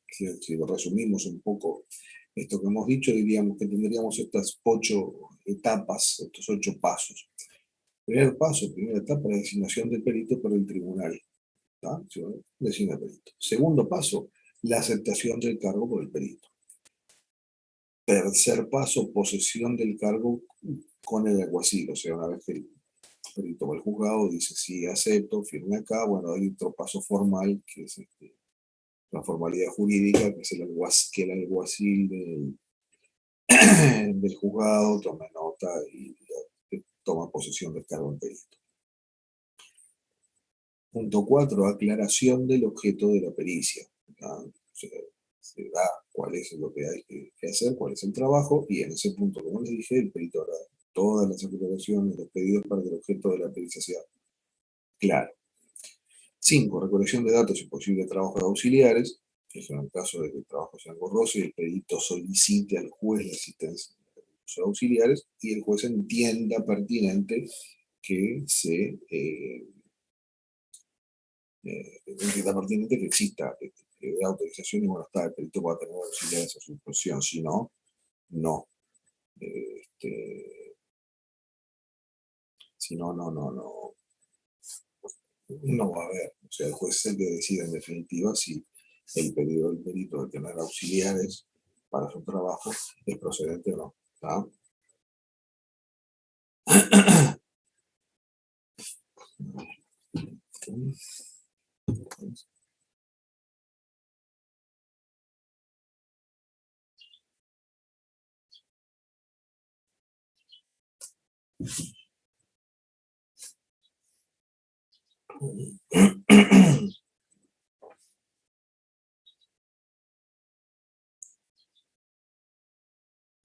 Si lo resumimos un poco esto que hemos dicho, diríamos que tendríamos estas 8 etapas, estos 8 pasos. Primer paso, primera etapa, la designación del perito por el tribunal. Designa perito. Segundo paso, la aceptación del cargo por el perito. Tercer paso, posesión del cargo con el alguacil, o sea, una vez que el perito va al juzgado, dice sí, acepto, firme acá, bueno, hay otro paso formal, que es la formalidad jurídica, que es que el alguacil del juzgado toma nota y toma posesión del cargo del perito. Punto 4, aclaración del objeto de la pericia. Se da cuál es lo que hay que hacer, cuál es el trabajo, y en ese punto, como les dije, el perito hará todas las aclaraciones, los pedidos para que el objeto de la pericia sea claro. 5, recolección de datos y posibles trabajos auxiliares. Eso en el caso de que el trabajo sea engorroso y el perito solicite al juez la asistencia de los auxiliares y el juez entienda pertinente que que exista autorización y bueno, está, el perito va a tener auxiliares a su disposición, si no, no. Si no, no va a haber. O sea, el juez es el que decide en definitiva si el pedido del perito de tener auxiliares para su trabajo es procedente o no.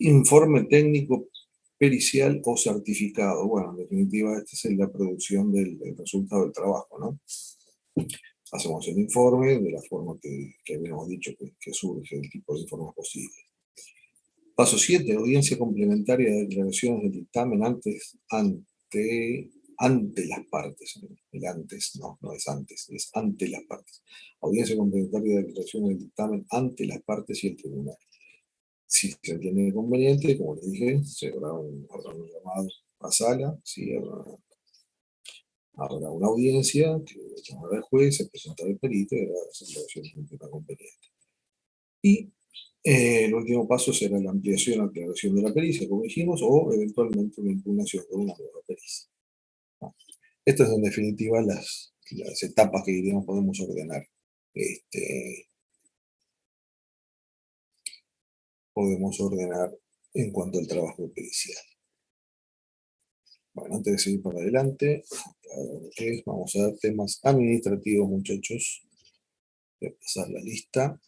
Informe técnico pericial o certificado. Bueno, en definitiva, esta es la producción del resultado del trabajo, ¿no? Hacemos el informe de la forma que habíamos dicho que surge, el tipo de informe posible. Paso 7, audiencia complementaria de declaraciones del dictamen ante las partes. El antes, no es antes, es ante las partes. Audiencia complementaria de declaraciones del dictamen ante las partes y el tribunal. Si se entiende conveniente, como les dije, se habrá un llamado a sala, ¿sí? Habrá una audiencia que llamará al juez, se presentará el perito y hará la declaración completa conveniente. Y el último paso será la ampliación o aclaración de la pericia, como dijimos, o eventualmente una impugnación de una nueva pericia. Estas son en definitiva las etapas que diríamos podemos ordenar. Podemos ordenar en cuanto al trabajo pericial. Bueno, antes de seguir para adelante, vamos a ver temas administrativos, muchachos. Voy a pasar la lista.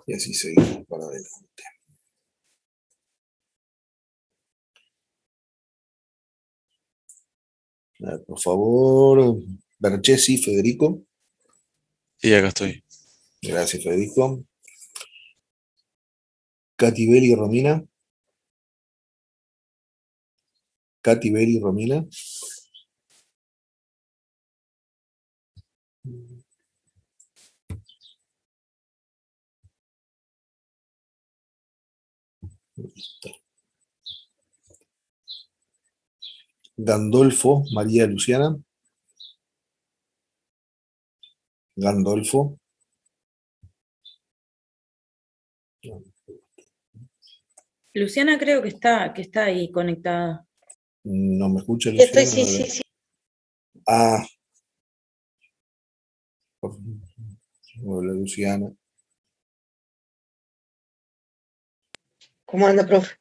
Y así seguimos para adelante. A ver, por favor, Berchesi, Federico. Sí, acá estoy. Gracias, Federico. Katy Beli, Romina. Katy Beli, Romina. Gandolfo, María Luciana. Gandolfo. Luciana creo que está ahí conectada. No me escucha, Yo estoy, Luciana. sí. Ah. Hola, Luciana. ¿Cómo anda, profe?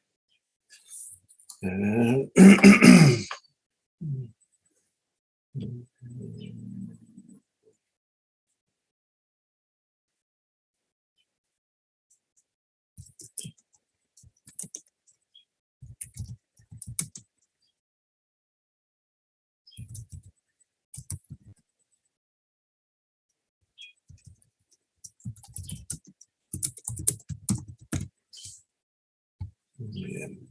Bien.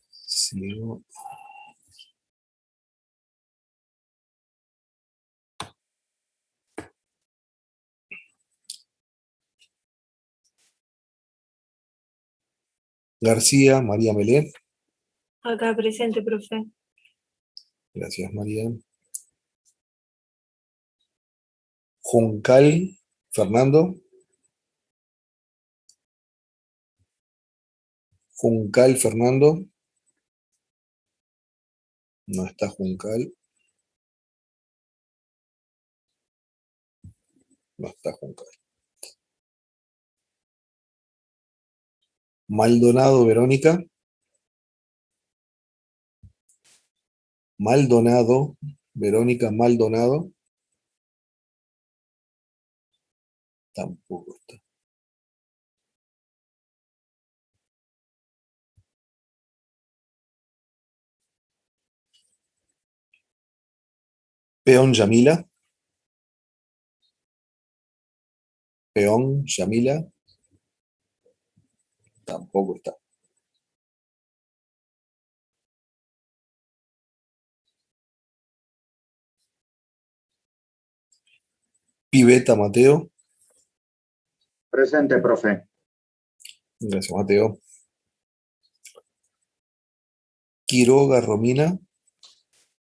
Sigo. García, María Melé. Acá presente, profe. Gracias, María. Juncal, Fernando. Juncal, Fernando. No está Juncal. No está Juncal. Maldonado, Verónica. Maldonado, Verónica Maldonado. Tampoco está. Peón, Yamila. Peón, Yamila. Tampoco está. Piveta, Mateo. Presente, profe. Gracias, Mateo. Quiroga, Romina.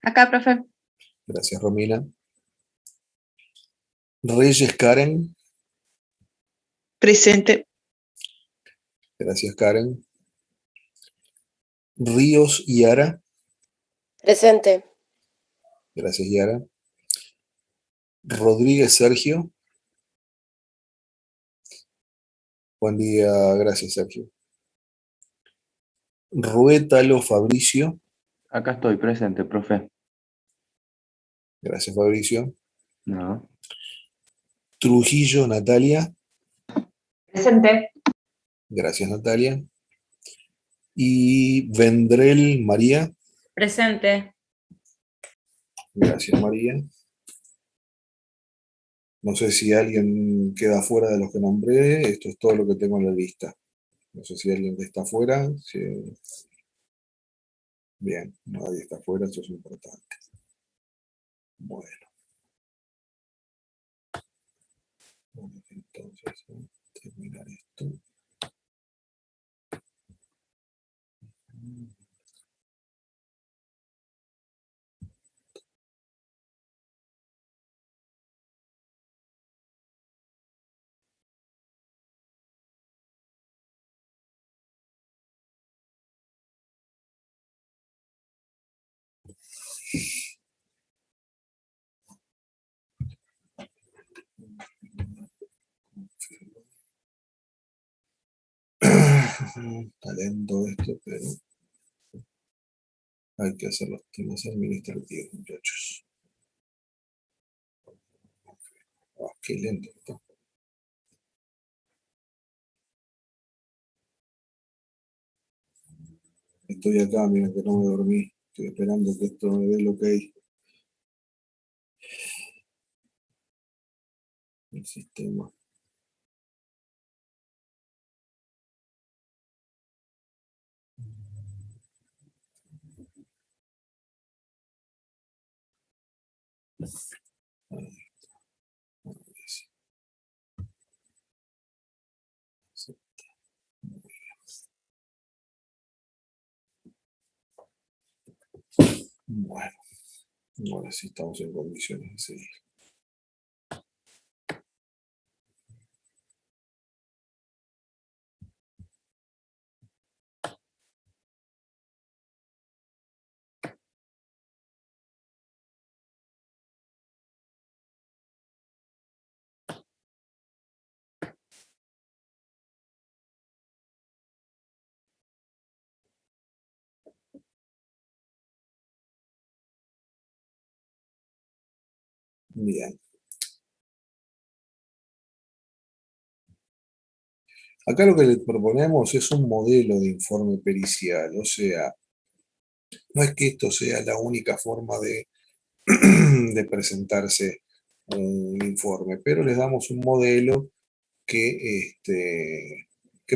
Acá, profe. Gracias, Romina. Reyes Karen. Presente. Gracias, Karen. Ríos Yara. Presente. Gracias, Yara. Rodríguez Sergio. Buen día, gracias, Sergio. Ruétalo Fabricio. Acá estoy, presente, profe. Gracias, Fabricio. No. Trujillo Natalia. Presente. Gracias, Natalia. Y Vendrell María. Presente. Gracias, María. No sé si alguien queda fuera de los que nombré. Esto es todo lo que tengo en la lista. No sé si alguien está fuera. Si... Bien, nadie está fuera, eso es importante. Bueno. Entonces, vamos a terminar esto. Está lento esto, pero hay que hacer los temas administrativos, muchachos. Qué lento está. Estoy acá, miren que no me dormí. Estoy esperando que esto me dé el ok. El sistema. Bueno, ahora sí estamos en condiciones de seguir. Bien. Acá lo que les proponemos es un modelo de informe pericial, o sea, no es que esto sea la única forma de, de presentarse un informe, pero les damos un modelo que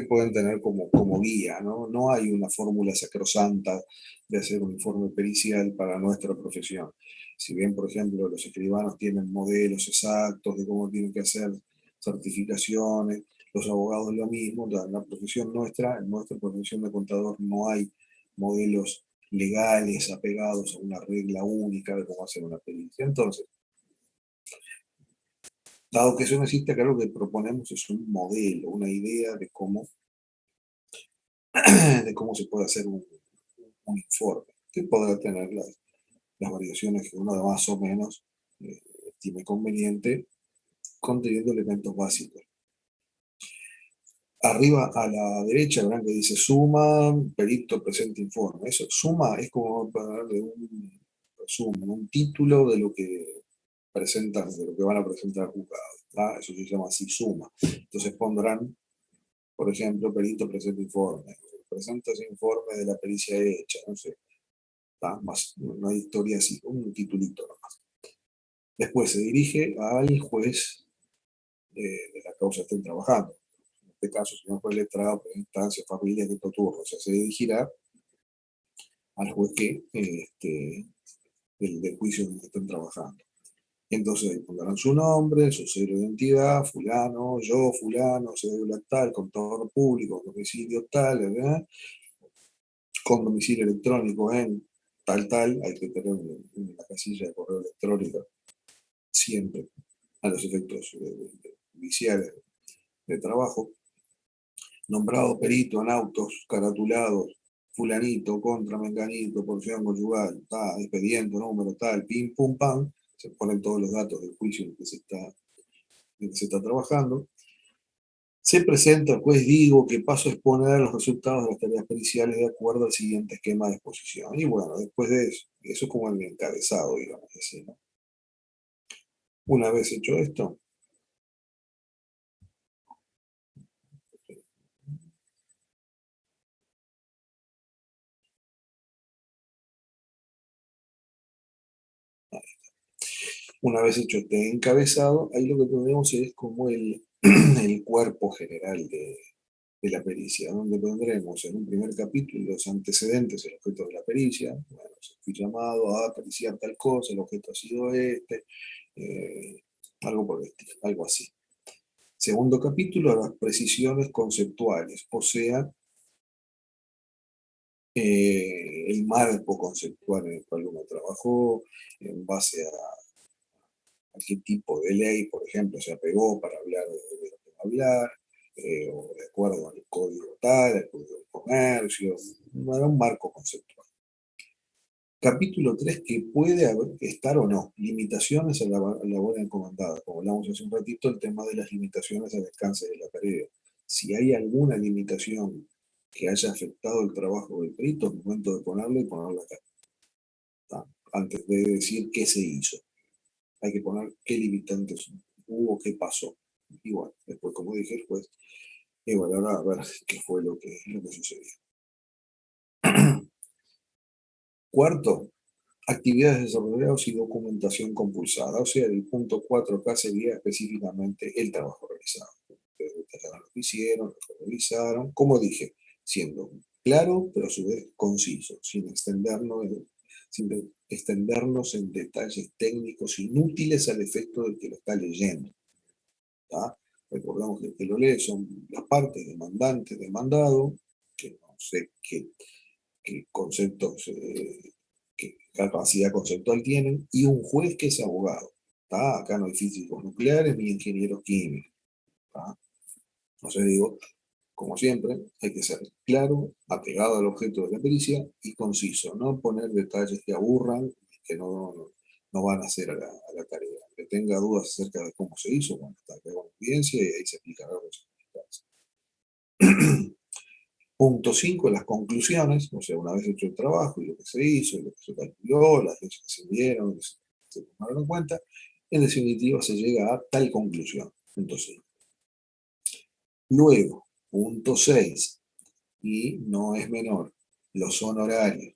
pueden tener como guía, ¿no? No hay una fórmula sacrosanta de hacer un informe pericial para nuestra profesión. Si bien, por ejemplo, los escribanos tienen modelos exactos de cómo tienen que hacer certificaciones, los abogados lo mismo, en la profesión nuestra, en nuestra profesión de contador no hay modelos legales apegados a una regla única de cómo hacer una pericia. Entonces, dado que eso no existe, acá lo que proponemos es un modelo, una idea de cómo se puede hacer un informe, que podrá tener las variaciones que uno más o menos estime conveniente, conteniendo elementos básicos. Arriba a la derecha verán que dice suma, perito, presente, informe. Eso, suma es como para darle un resumen, un título de lo que presentan, de lo que van a presentar al juzgado. ¿Tá? Eso se llama así, suma. Entonces pondrán, por ejemplo, perito, presente, informe. Presenta ese informe de la pericia hecha, no sé. Más, no hay historia así, un titulito nomás. Después se dirige al juez de la causa que estén trabajando. En este caso, si no fue letrado, por instancia, familia, que turno. O sea, se dirigirá al juez que, del juicio en el que estén trabajando. Y entonces ahí pondrán su nombre, su cero de identidad, fulano, yo, fulano, cédula tal, contador público, domicilio tal, ¿verdad? Con domicilio electrónico en tal, hay que tener una casilla de correo electrónico siempre a los efectos viciales de trabajo. Nombrado perito en autos caratulados, fulanito, contra, menganito, porción conyugal, tal, expediente, número, tal, pim, pum, pam, se ponen todos los datos del juicio en el que se está trabajando. Se presenta al juez Digo, que paso a exponer los resultados de las tareas periciales de acuerdo al siguiente esquema de exposición. Y bueno, después de eso es como el encabezado, digamos así, ¿no? Una vez hecho esto, este encabezado, ahí lo que tenemos es como el cuerpo general de la pericia, donde pondremos en un primer capítulo los antecedentes, el objeto de la pericia. Bueno, fui llamado a periciar tal cosa, el objeto ha sido algo por el estilo, algo así. Segundo capítulo, las precisiones conceptuales, o sea, el marco conceptual en el cual uno trabajó, en base a qué tipo de ley, por ejemplo, se apegó para hablar de lo que va a hablar, o de acuerdo al código tal, al código del comercio, un marco conceptual. Capítulo 3, que puede estar o no, limitaciones a la labor encomendada. Como hablamos hace un ratito, el tema de las limitaciones al alcance de la tarea. Si hay alguna limitación que haya afectado el trabajo del perito, es momento de ponerla y ponerla acá. Antes de decir qué se hizo, hay que poner qué limitantes hubo, qué pasó. Y bueno, después, como dije, el juez evaluará a ver qué fue lo que sucedió. Cuarto, actividades desarrolladas y documentación compulsada. O sea, el punto 4 acá sería específicamente el trabajo realizado. Ustedes detallaron lo que hicieron, lo que realizaron, como dije, siendo claro, pero a su vez conciso, sin extendernos en detalles técnicos inútiles al efecto del que lo está leyendo. ¿Tá? Recordamos que el que lo lee son las partes, demandante, demandado, que no sé qué conceptos, qué capacidad conceptual tienen, y un juez que es abogado. ¿Tá? Acá no hay físicos nucleares ni ingenieros químicos. ¿Tá? Entonces digo, como siempre, hay que ser claro, apegado al objeto de la pericia y conciso, no poner detalles que aburran, que no van a hacer a la tarea. Que tenga dudas acerca de cómo se hizo, bueno, está acá con evidencia y ahí se aplicará los Punto 5, las conclusiones, o sea, una vez hecho el trabajo y lo que se hizo, lo que se calculó, las leyes que se dieron, que se tomaron en cuenta, en definitiva se llega a tal conclusión. Punto 5. Luego, punto 6, y no es menor, los honorarios.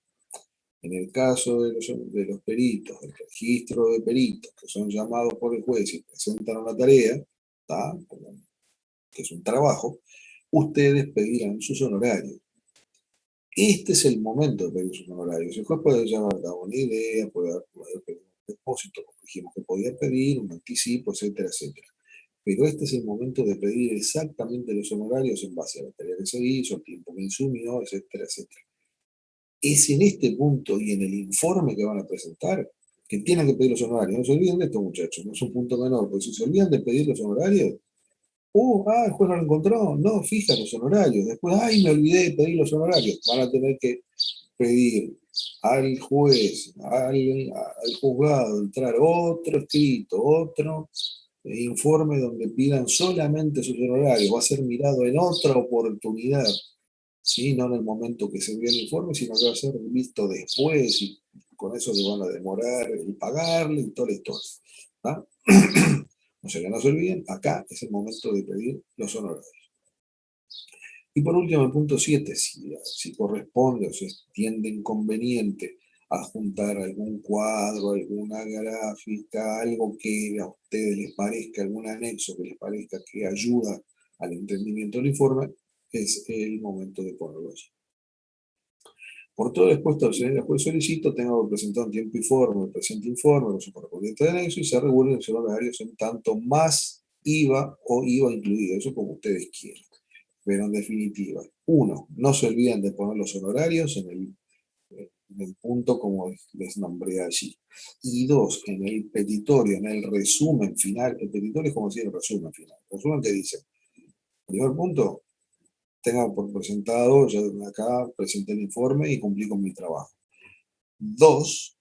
En el caso de los peritos, del registro de peritos que son llamados por el juez y presentan una tarea, que es un trabajo, ustedes pedirán sus honorarios. Este es el momento de pedir sus honorarios. El juez puede llevar a una idea, puede pedir un depósito, como dijimos que podía pedir, un anticipo, etcétera, etcétera. Pero este es el momento de pedir exactamente los honorarios en base a la tarea que se hizo, el tiempo que insumió, etcétera, etcétera. Es en este punto y en el informe que van a presentar que tienen que pedir los honorarios. No se olviden de esto, muchachos, no es un punto menor, porque si se olvidan de pedir los honorarios, el juez no lo encontró, no, fija los honorarios. Después, me olvidé de pedir los honorarios. Van a tener que pedir al juez, al juzgado, entrar otro escrito, otro informe donde pidan solamente sus honorarios. Va a ser mirado en otra oportunidad, ¿sí? No en el momento que se envía el informe, sino que va a ser visto después y con eso le van a demorar el pagarle y toda la historia. ¿Ah? O sea que no se olviden, acá es el momento de pedir los honorarios. Y por último, el punto 7, si corresponde o se entiende inconveniente adjuntar algún cuadro, alguna gráfica, algo que a ustedes les parezca, algún anexo que les parezca que ayuda al entendimiento del informe, es el momento de ponerlo allí. Por todo expuesto, al señor juez solicito, tengo que presentar en tiempo y forma el presente informe con su correspondiente anexo y se regulen los honorarios en tanto más IVA o IVA incluido, eso como ustedes quieran. Pero en definitiva, 1, no se olviden de poner los honorarios en en el punto como les nombré allí. Y 2, en el petitorio, en el resumen final, el petitorio es como si el resumen final. El resumen te dice, primer punto, tenga por presentado, ya acá presenté el informe y cumplí con mi trabajo. 2,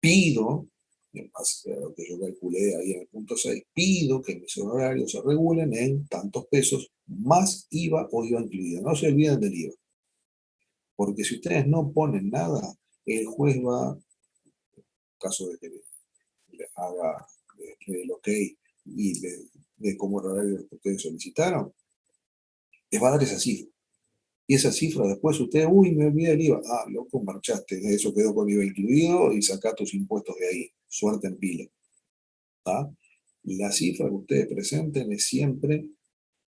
pido, en base a lo que yo calculé ahí en el punto 6, pido que mis honorarios se regulen en tantos pesos más IVA o IVA incluido. No se olviden del IVA. Porque si ustedes no ponen nada, el juez va, en caso de que le haga el ok y de como horario que ustedes solicitaron, les va a dar esa cifra. Y esa cifra después ustedes, uy, me olvidé el IVA. Ah, loco, marchaste, eso quedó con IVA incluido y sacá tus impuestos de ahí. Suerte en pila. ¿Ah? La cifra que ustedes presenten es siempre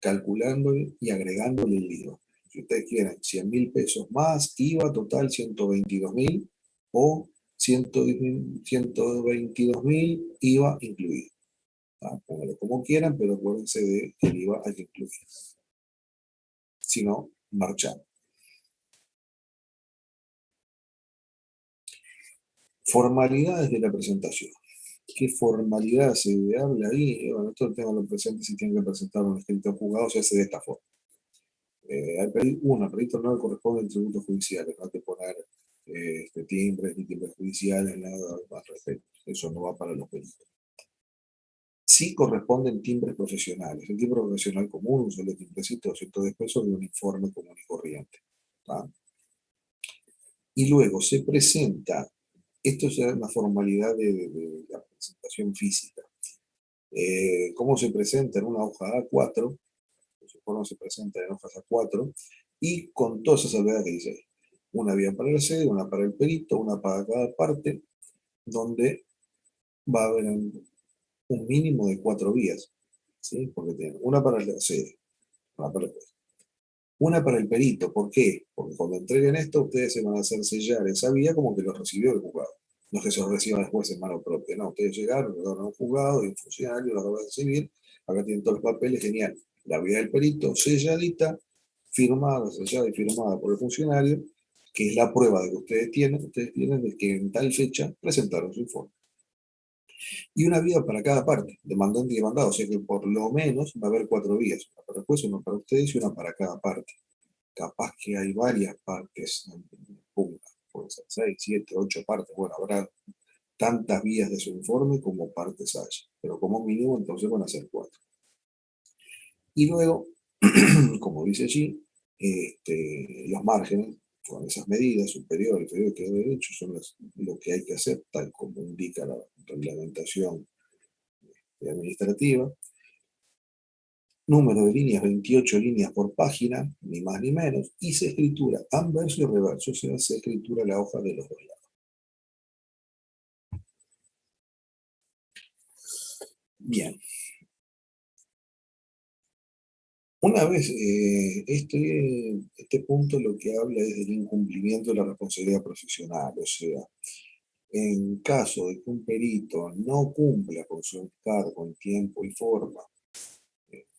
calculándole y agregándole el IVA. Si ustedes quieren 100.000 pesos más, IVA total 122.000 o 122.000 IVA incluido. ¿Ah? Pónganlo como quieran, pero acuérdense de que el IVA hay que incluir. Si no, marchamos. Formalidades de la presentación. ¿Qué formalidad se habla ahí? Bueno, esto el tema lo presente si tienen que presentar un escrito de juzgado, se hace de esta forma. Al perito no le corresponde tributos judiciales, no hay que poner timbres ni timbres judiciales, nada al respecto. Eso no va para los peritos. Sí corresponden timbres profesionales. El timbre profesional común, un solo timbrecito, 210 pesos de un informe común y corriente. ¿Va? Y luego se presenta, esto ya es una formalidad de la presentación física. ¿Cómo se presenta? En una hoja A4, se presenta en hojas A4, y con todas esas salvedades que dice ahí. Una vía para la sede, una para el perito, una para cada parte, donde va a haber un mínimo de 4 vías, ¿sí? Porque tienen una para la sede, una para el juez. Una para el perito, ¿por qué? Porque cuando entreguen esto, ustedes se van a hacer sellar esa vía como que lo recibió el juzgado. No es que se lo reciban después en mano propia, no. Ustedes llegaron, lo dan a un juzgado y un funcionario, lo van a recibir, acá tienen todos los papeles, genial. La vía del perito selladita, firmada, sellada y firmada por el funcionario, que es la prueba de que ustedes tienen de que en tal fecha presentaron su informe. Y una vía para cada parte, demandante y demandado, o sea que por lo menos va a haber 4 vías, una para el juez, una para ustedes y una para cada parte. Capaz que hay varias partes en pugna, pueden ser 6, 7, 8 partes, bueno, habrá tantas vías de su informe como partes haya, pero como mínimo entonces van a ser 4. Y luego, como dice allí, los márgenes con esas medidas, superior, inferior, que derecho, son lo que hay que hacer, tal como indica la reglamentación administrativa. Número de líneas, 28 líneas por página, ni más ni menos, y se escritura anverso y reverso, o sea, se escritura la hoja de los dos lados. Bien. Una vez, este punto lo que habla es del incumplimiento de la responsabilidad profesional, o sea, en caso de que un perito no cumpla con su encargo en tiempo y forma,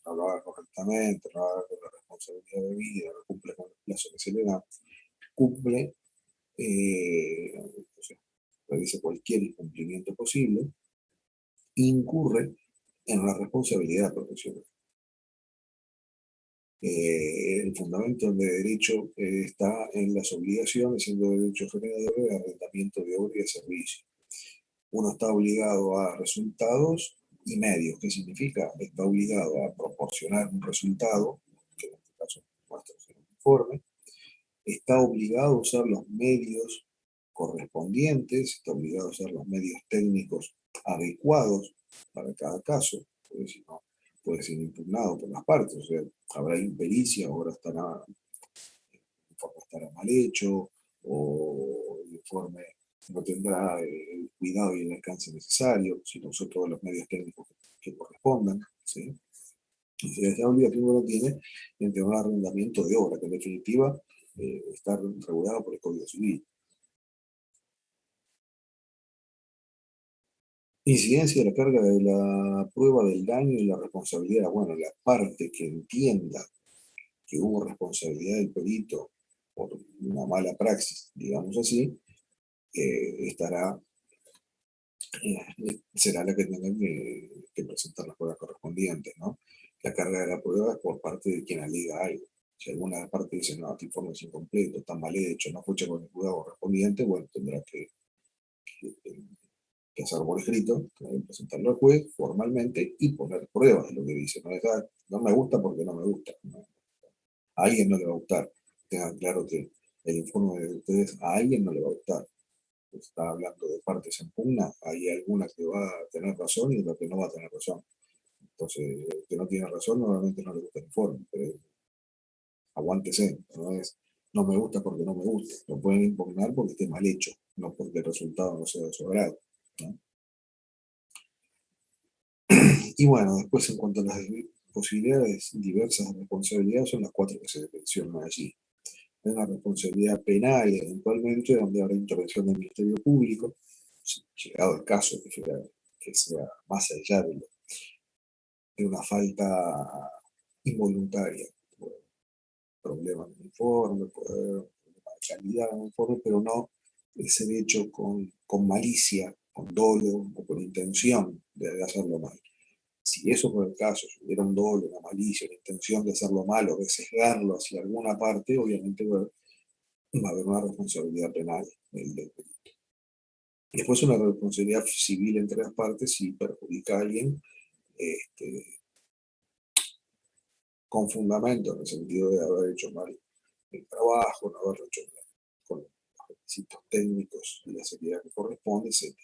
no lo haga correctamente, no haga con la responsabilidad debida, no cumple con el plazo que se le da, cumple, o sea, realiza cualquier incumplimiento posible, incurre en una responsabilidad profesional. El fundamento de derecho está en las obligaciones, siendo derecho generador de arrendamiento de obra y de servicio. Uno está obligado a resultados y medios. ¿Qué significa? Está obligado a proporcionar un resultado, que en este caso muestra en el informe. Está obligado a usar los medios correspondientes, está obligado a usar los medios técnicos adecuados para cada caso, porque si no, puede ser impugnado por las partes, o sea, habrá impericia, ahora el informe estará mal hecho, o el informe no tendrá el cuidado y el alcance necesario, si no usó todos los medios técnicos que correspondan, ¿sí? O sea, esa obligación uno tiene entre un arrendamiento de obra, que en definitiva está regulado por el Código Civil. Incidencia de la carga de la prueba del daño y la responsabilidad. Bueno, la parte que entienda que hubo responsabilidad del perito por una mala praxis, digamos así, será la que tenga que presentar las pruebas correspondientes, ¿no? La carga de la prueba es por parte de quien alega algo. Si alguna parte dice, no, este informe es incompleto, está mal hecho, no fue hecho con el cuidado correspondiente, bueno, tendrá que hacer por escrito, presentarlo al juez formalmente y poner pruebas de lo que dice. No, no me gusta porque no me gusta. ¿No? A alguien no le va a gustar. Tengan claro que el informe de ustedes a alguien no le va a gustar. Está hablando de partes en pugna, hay alguna que va a tener razón y otra que no va a tener razón. Entonces, el que no tiene razón normalmente no le gusta el informe, pero aguántese, no me gusta porque no me gusta. Lo pueden impugnar porque esté mal hecho, no porque el resultado no sea de su agrado, ¿no? Y bueno, después en cuanto a las posibilidades diversas de responsabilidad, son las 4 que se mencionan allí. Hay una responsabilidad penal, eventualmente, donde habrá intervención del Ministerio Público, llegado el caso que sea más allá de una falta involuntaria, problemas en el informe, problema de calidad en el informe, pero no ser hecho con malicia, con dolo o con intención de hacerlo mal. Si eso fue el caso, si hubiera un dolo, una malicia, una intención de hacerlo mal o de sesgarlo hacia alguna parte, obviamente va a haber una responsabilidad penal del delito. Después una responsabilidad civil entre las partes si perjudica a alguien con fundamento, en el sentido de haber hecho mal el trabajo, no haberlo hecho con los requisitos técnicos y la seriedad que corresponde, etc.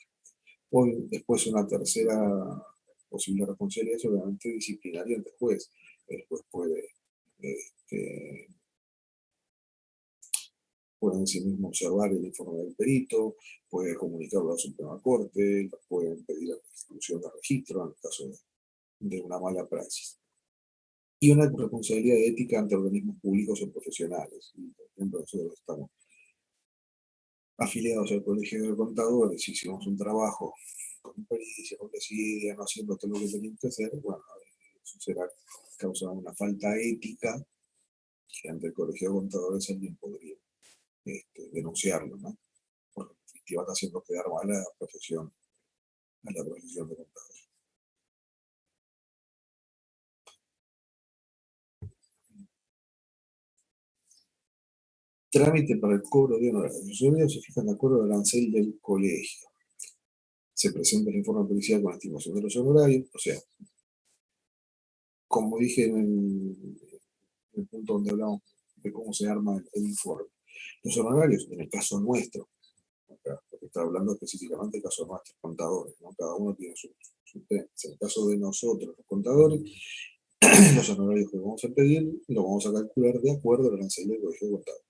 Hoy, después una tercera posible responsabilidad es obviamente disciplinaria ante el juez. El juez puede en sí mismo observar el informe del perito, puede comunicarlo a la Suprema Corte, pueden pedir la exclusión de registro en el caso de una mala praxis. Y una responsabilidad ética ante organismos públicos o profesionales. Y, por ejemplo, nosotros estamos afiliados al Colegio de Contadores, hicimos un trabajo con pericia, con desidia, no haciendo todo lo que teníamos que hacer, bueno, eso será causa de una falta ética que ante el Colegio de Contadores alguien podría denunciarlo, ¿no? Porque en definitiva está haciendo quedar mal a la profesión de contador. Trámite para el cobro de honorarios. Los honorarios se fijan de acuerdo al arancel del colegio. Se presenta el informe policial con la estimación de los honorarios, o sea, como dije en el punto donde hablamos de cómo se arma el informe. Los honorarios, en el caso nuestro, porque está hablando específicamente del caso de nuestros contadores, ¿no? Cada uno tiene su tema. En el caso de nosotros, los contadores, los honorarios que vamos a pedir los vamos a calcular de acuerdo al arancel del colegio de contadores.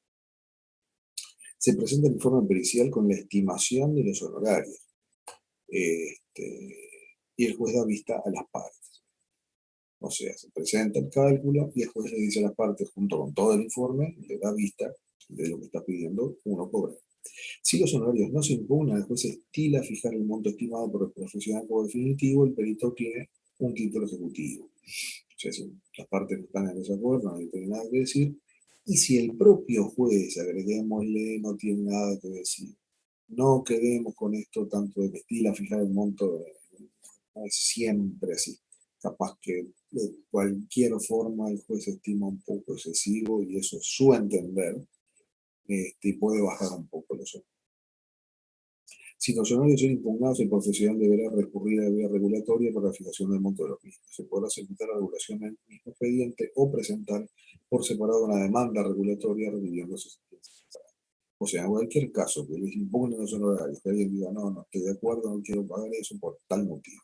Se presenta el informe pericial con la estimación de los honorarios. Y el juez da vista a las partes. O sea, se presenta el cálculo y el juez le dice a las partes, junto con todo el informe, le da vista de lo que está pidiendo uno cobrar. Si los honorarios no se impugnan, el juez estila fijar el monto estimado por el profesional como definitivo, el perito tiene un título ejecutivo. O sea, si las partes están en desacuerdo, no tiene nada que decir. Y si el propio juez, agreguémosle, no tiene nada que decir, no quedemos con esto tanto de que estila fijar el monto, no es siempre así. Capaz que de cualquier forma el juez estima un poco excesivo y eso es su entender, y puede bajar un poco los honorarios. Si los honorarios son impugnados, el profesional deberá recurrir a la vía regulatoria para la fijación del monto de los mismos. Se podrá solicitar la regulación en el mismo expediente o presentar por separado una demanda regulatoria reviviendo sus sentencias. O sea, en cualquier caso que les impugnen los honorarios, que alguien diga, no estoy de acuerdo, no quiero pagar eso por tal motivo.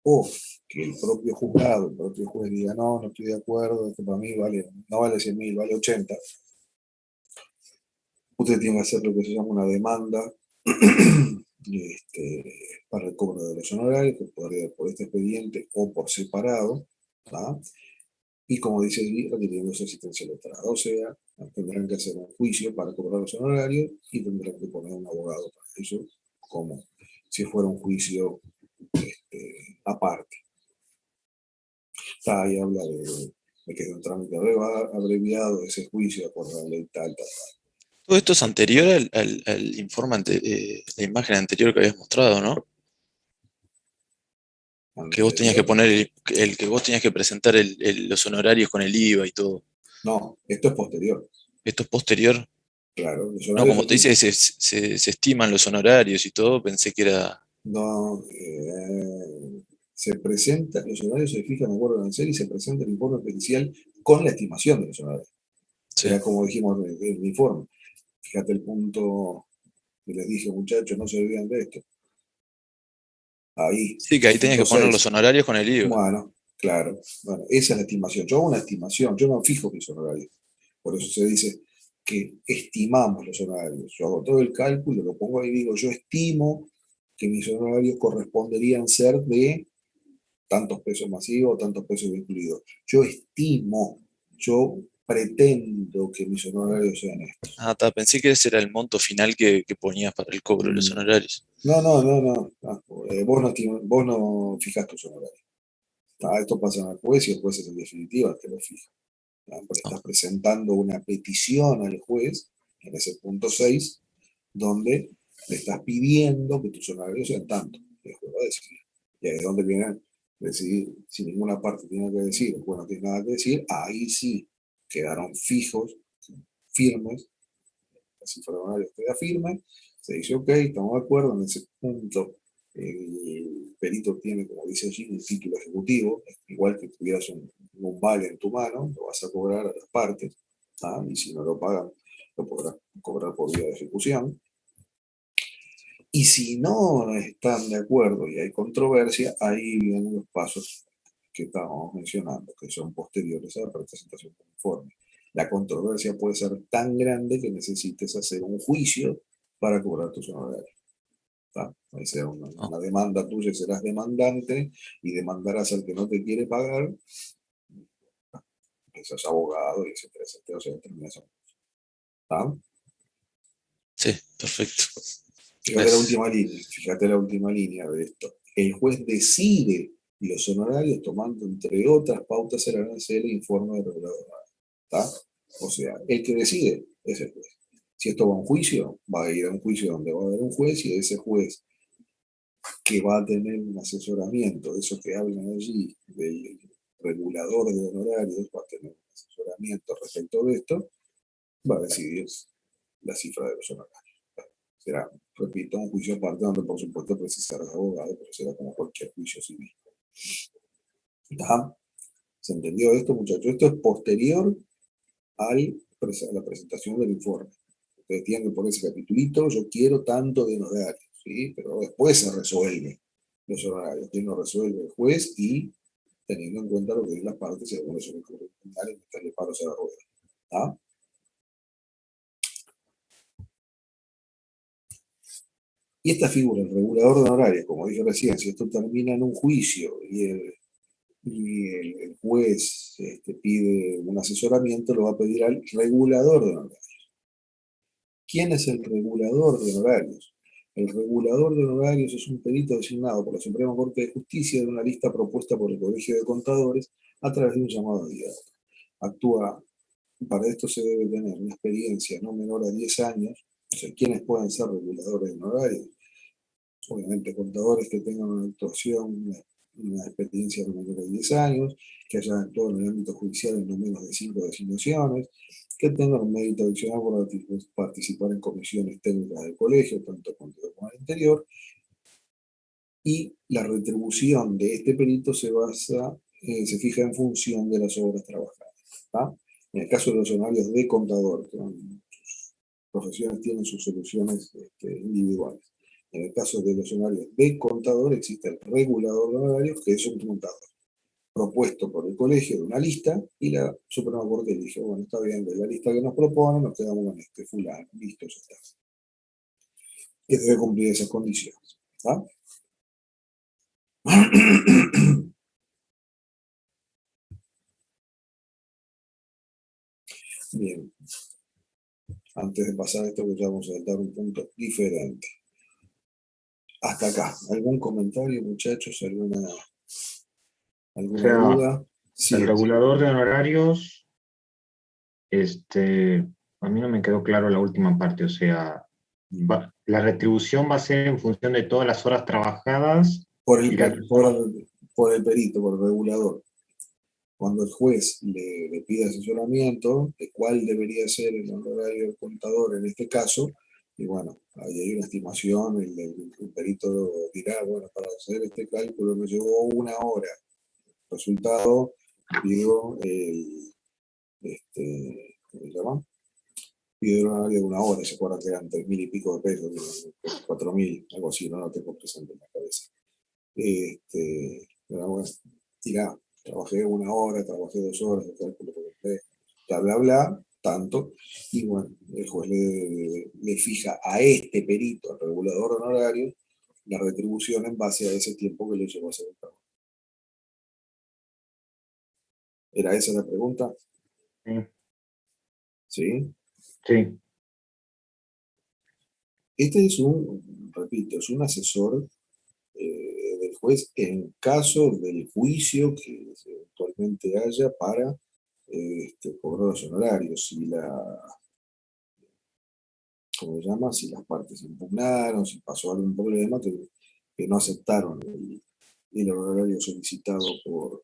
O que el propio juzgado, el propio juez diga, no estoy de acuerdo, esto para mí no vale 100.000, vale 80. Usted tiene que hacer lo que se llama una demanda para el cobro de los honorarios, que podría por este expediente o por separado, ¿tá? Y como dice allí, requiriendo su asistencia letrada. O sea, tendrán que hacer un juicio para cobrar los honorarios y tendrán que poner un abogado para eso, como si fuera un juicio aparte. Ahí habla de que es un trámite abreviado ese juicio por la ley tal. Todo esto es anterior al informe, la imagen anterior que habías mostrado, ¿no? Que vos tenías que Anterior. poner, el que vos tenías que presentar los honorarios con el IVA y todo. No, esto es posterior. Esto es posterior. Claro, los No, horarios como te dice, se estiman los honorarios y todo, pensé que era... no, se presenta, los horarios se fijan de acuerdo al arancel y se presenta el informe pericial con la estimación de los horarios. Sí. Era como dijimos en el informe. Fíjate el punto que les dije, muchachos, no se olviden de esto. Ahí, Sí, que ahí tenías punto que poner 6. los honorarios con el IVA. Bueno, claro. Bueno, esa es la estimación. Yo hago una estimación, yo no fijo mis horarios. Por eso se dice que estimamos los horarios. Yo hago todo el cálculo, lo pongo ahí y digo, yo estimo que mis horarios corresponderían ser de tantos pesos masivos, tantos pesos incluidos. Yo estimo, yo pretendo que mis honorarios sean estos. Ah, pensé que ese era el monto final que ponías para el cobro de los Mm, honorarios. no. Vos no fijás tus honorarios. Esto pasa en el juez y el juez es en definitiva que lo fija. Porque No. estás presentando una petición al juez, en ese punto 6, donde le estás pidiendo que tus honorarios sean tanto. Y el juez va a decidir. Y ahí es donde viene a decidir, si ninguna parte tiene que decir, el juez no tiene nada que decir, ahí sí quedaron fijos, firmes, la cifra de honorarios queda firme, se dice, ok, estamos de acuerdo, en ese punto el perito tiene, como dice allí, un título ejecutivo, igual que tuvieras un vale en tu mano, lo vas a cobrar a las partes, y si no lo pagan, lo podrás cobrar por vía de ejecución. Y si no están de acuerdo y hay controversia, ahí vienen los pasos que estábamos mencionando, que son posteriores a la presentación del informe. La controversia puede ser tan grande que necesites hacer un juicio para cobrar tus honorarios. Puede ser una demanda tuya, serás demandante y demandarás al que no te quiere pagar, que seas abogado, etcétera, etcétera. O sea, terminas. Sí, perfecto. Fíjate la última línea de esto. El juez decide los honorarios tomando, entre otras pautas, el arancel e informe de regulador. O sea, el que decide es el juez. Si esto va a un juicio, va a ir a un juicio donde va a haber un juez y ese juez que va a tener un asesoramiento, de eso que hablan allí, del regulador de honorarios, va a tener un asesoramiento respecto de esto, va a decidir la cifra de los honorarios. Será, repito, un juicio aparte donde por supuesto precisarás abogado, pero será como cualquier juicio civil. ¿Se entendió esto, muchachos? Esto es posterior a la presentación del informe. Ustedes tienen que poner ese capitulito, yo quiero tanto de honorarios, ¿sí? Pero después se resuelve los horarios, que lo resuelve el juez y teniendo en cuenta lo que es las partes y algunos son criminales, meterle palos a la rueda. Y esta figura, el regulador de honorarios, como dije recién, si esto termina en un juicio y el juez pide un asesoramiento, lo va a pedir al regulador de honorarios. ¿Quién es el regulador de honorarios? El regulador de honorarios es un perito designado por la Suprema Corte de Justicia de una lista propuesta por el Colegio de Contadores a través de un llamado diálogo. Para esto se debe tener una experiencia no menor a 10 años. O sea, ¿quiénes pueden ser reguladores de honorarios? Obviamente contadores que tengan una actuación, una experiencia no menor de 10 años, que hayan actuado en el ámbito judicial en no menos de 5 designaciones, que tengan un mérito adicional por participar en comisiones técnicas del colegio, tanto contador como al interior, y la retribución de este perito se se fija en función de las obras trabajadas. En el caso de los honorarios de contador, que sus profesiones tienen sus soluciones individuales. En el caso de los honorarios de contador existe el regulador de honorarios, que es un contador propuesto por el colegio de una lista y la Suprema Corte elige, bueno, está bien, de la lista que nos proponen, nos quedamos con este fulano, listo, ya está. Que debe cumplir esas condiciones. Bien. Antes de pasar a esto, que ya vamos a dar un punto diferente. Hasta acá. ¿Algún comentario, muchachos? ¿Alguna duda? Sí. El regulador de honorarios, A mí no me quedó claro la última parte, o sea, la retribución va a ser en función de todas las horas trabajadas Por el, y la por el perito, por el regulador. Cuando el juez le pide asesoramiento de cuál debería ser el honorario del contador en este caso, y bueno, ahí hay una estimación, el perito dirá, bueno, para hacer este cálculo me llevó 1 hora. Resultado, pido ¿cómo se llama? Pido el honorario de 1 hora, se acuerdan que eran 3.000 y pico de pesos, 4.000, algo así, no lo tengo presente en la cabeza. Pero bueno, dirá, trabajé 1 hora, trabajé 2 horas, el cálculo complejo, bla, bla, bla, tanto, y bueno, el juez le fija a este perito, al regulador honorario, la retribución en base a ese tiempo que le llevó a hacer el trabajo. ¿Era esa la pregunta? Sí. ¿Sí? Sí. Este es repito, es un asesor del juez en caso del juicio que eventualmente haya para cobrar los honorarios. ¿Cómo se llama? Si las partes impugnaron, si pasó algún problema, que no aceptaron el honorario solicitado por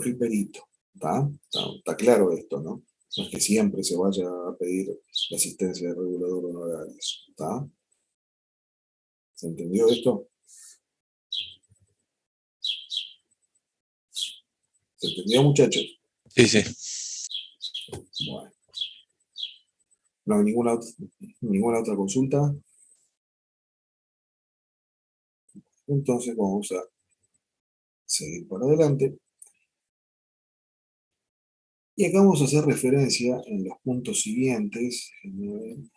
el perito. Está claro esto, ¿no? No es que siempre se vaya a pedir la asistencia del regulador honorarios. ¿Está? ¿Se entendió esto? ¿Se entendió, muchachos? Sí, sí. Bueno. ¿No hay ninguna otra consulta? Entonces vamos a seguir para adelante. Y acá vamos a hacer referencia en los puntos siguientes. En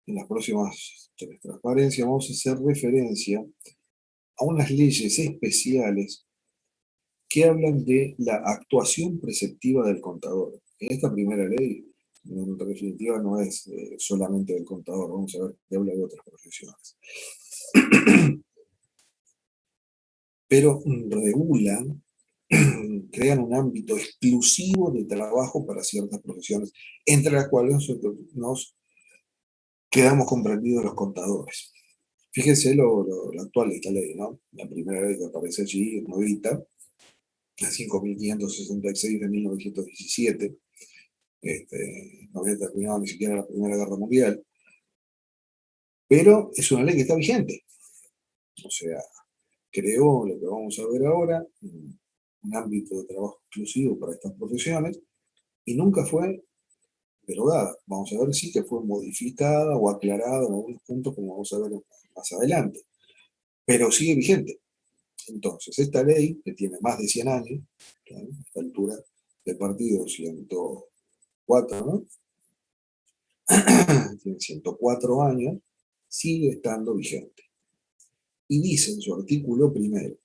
las próximas transparencias vamos a hacer referencia a unas leyes especiales que hablan de la actuación preceptiva del contador. En esta primera ley, en definitiva, no es solamente del contador, vamos a ver que habla de otras profesiones. Pero regulan, crean un ámbito exclusivo de trabajo para ciertas profesiones, entre las cuales nosotros nos quedamos comprendidos los contadores. Fíjense lo actual de esta ley, ¿no? La primera ley que aparece allí, nuevita, la 5.566 de 1917, no había terminado ni siquiera la Primera Guerra Mundial, pero es una ley que está vigente. O sea, creó lo que vamos a ver ahora, un ámbito de trabajo exclusivo para estas profesiones, y nunca fue derogada. Vamos a ver si que fue modificada o aclarada en algunos puntos, como vamos a ver más adelante, pero sigue vigente. Entonces, esta ley, que tiene más de 100 años, a esta altura del partido 104, ¿no? Tiene 104 años, sigue estando vigente. Y dice en su artículo primero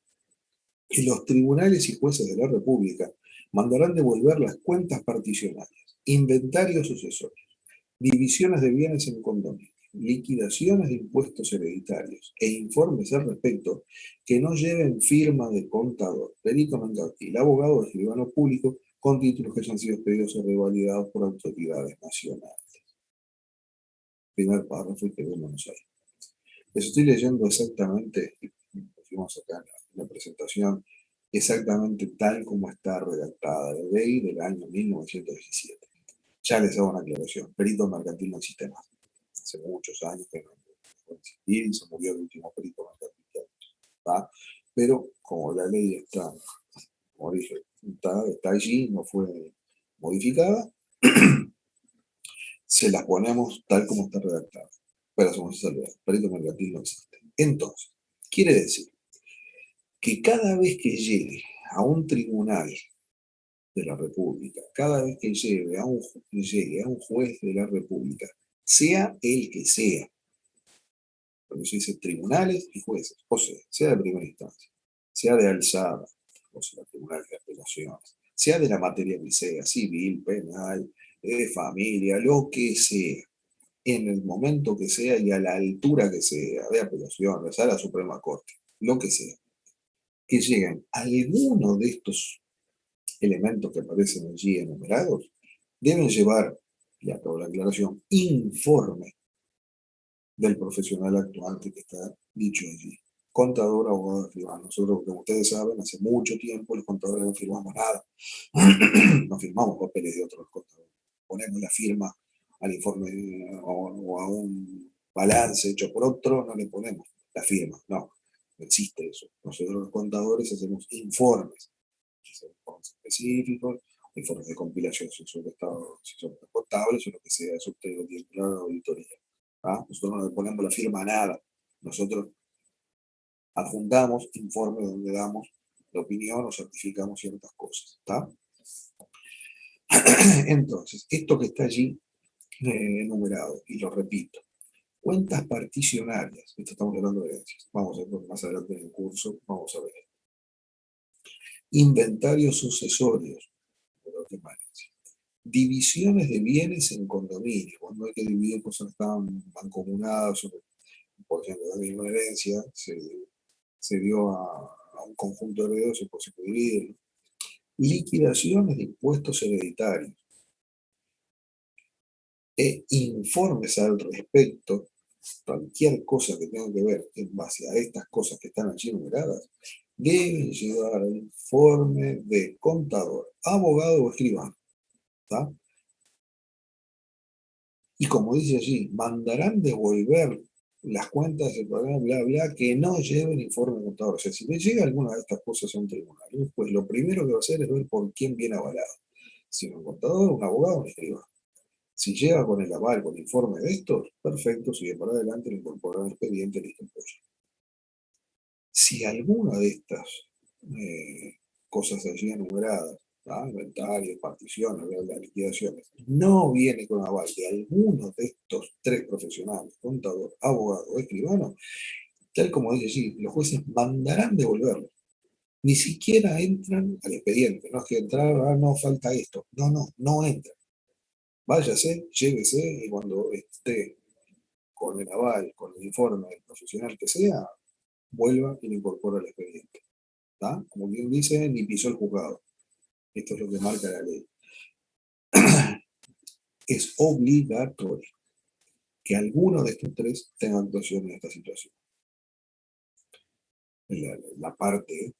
que los tribunales y jueces de la República mandarán devolver las cuentas particionales, inventarios sucesorios, divisiones de bienes en condominio, liquidaciones de impuestos hereditarios e informes al respecto que no lleven firma de contador, perito mercantil, abogado o escribano público con títulos que hayan sido expedidos o revalidados por autoridades nacionales. Primer párrafo y quedémonos ahí. Les estoy leyendo exactamente, pusimos acá en la presentación, exactamente tal como está redactada la ley del año 1917. Ya les hago una aclaración, perito mercantil no existe más. Hace muchos años que no puede existir y se murió el último perito mercantil. ¿Va? Pero como la ley está, como dije, está allí, no fue modificada, se las ponemos tal como está redactada. Pero somos salvados, perito mercantil no existe. Entonces, quiere decir que cada vez que llegue a un tribunal de la República, cada vez que llegue a un juez de la República, sea el que sea, porque se dice tribunales y jueces, o sea de primera instancia, sea de alzada, o sea, tribunales de apelaciones, sea de la materia que sea, civil, penal, de familia, lo que sea, en el momento que sea y a la altura que sea, de apelaciones, a la Suprema Corte, lo que sea. que lleguen a alguno de estos elementos que aparecen allí enumerados, deben llevar, y acabo la aclaración, informe del profesional actuante que está dicho allí. Contador, abogado, escribano. Nosotros, como ustedes saben, hace mucho tiempo los contadores no firmamos nada. No firmamos papeles de otros contadores. Ponemos la firma al informe o a un balance hecho por otro, no le ponemos la firma. No existe eso. Nosotros los contadores hacemos informes específicos, informes de compilación, si son contables o lo que sea, eso usted lo tiene claro en la auditoría. ¿Ah? Nosotros no le ponemos la firma a nada. Nosotros adjuntamos informes donde damos la opinión o certificamos ciertas cosas. ¿Está? Entonces, esto que está allí enumerado, y lo repito, cuentas particionarias, esto estamos hablando de herencias, vamos a ver más adelante en el curso, vamos a ver. Inventarios sucesorios, divisiones de bienes en condominio, cuando hay que dividir cosas que están mancomunadas, por ejemplo, la misma herencia se dio a un conjunto de herederos y pues se puede dividir. Liquidaciones de impuestos hereditarios e informes al respecto, cualquier cosa que tenga que ver en base a estas cosas que están allí numeradas, deben llevar al informe de contador, abogado o escribano. ¿Tá? Y como dice allí, mandarán devolver las cuentas de programa, bla, bla, que no lleven informe de contador. O sea, si le llega alguna de estas cosas a un tribunal, pues lo primero que va a hacer es ver por quién viene avalado. Si un contador, un abogado, un escribano. Si llega con el aval, con el informe de estos, perfecto, sigue para adelante, le incorporarán el expediente, listo, pollo. Si alguna de estas cosas allí enumeradas, inventarios, particiones, las liquidaciones, no viene con aval de alguno de estos tres profesionales, contador, abogado o escribano, tal como dice allí, los jueces mandarán devolverlo. Ni siquiera entran al expediente, no es que entrar, no falta esto, no entran. Váyase, llévese y cuando esté con el aval, con el informe del profesional que sea, vuelva y lo incorpora al expediente. ¿Tá? Como bien dice, ni pisó el juzgado. Esto es lo que marca la ley. Es obligatorio que alguno de estos tres tenga actuación en esta situación. La parte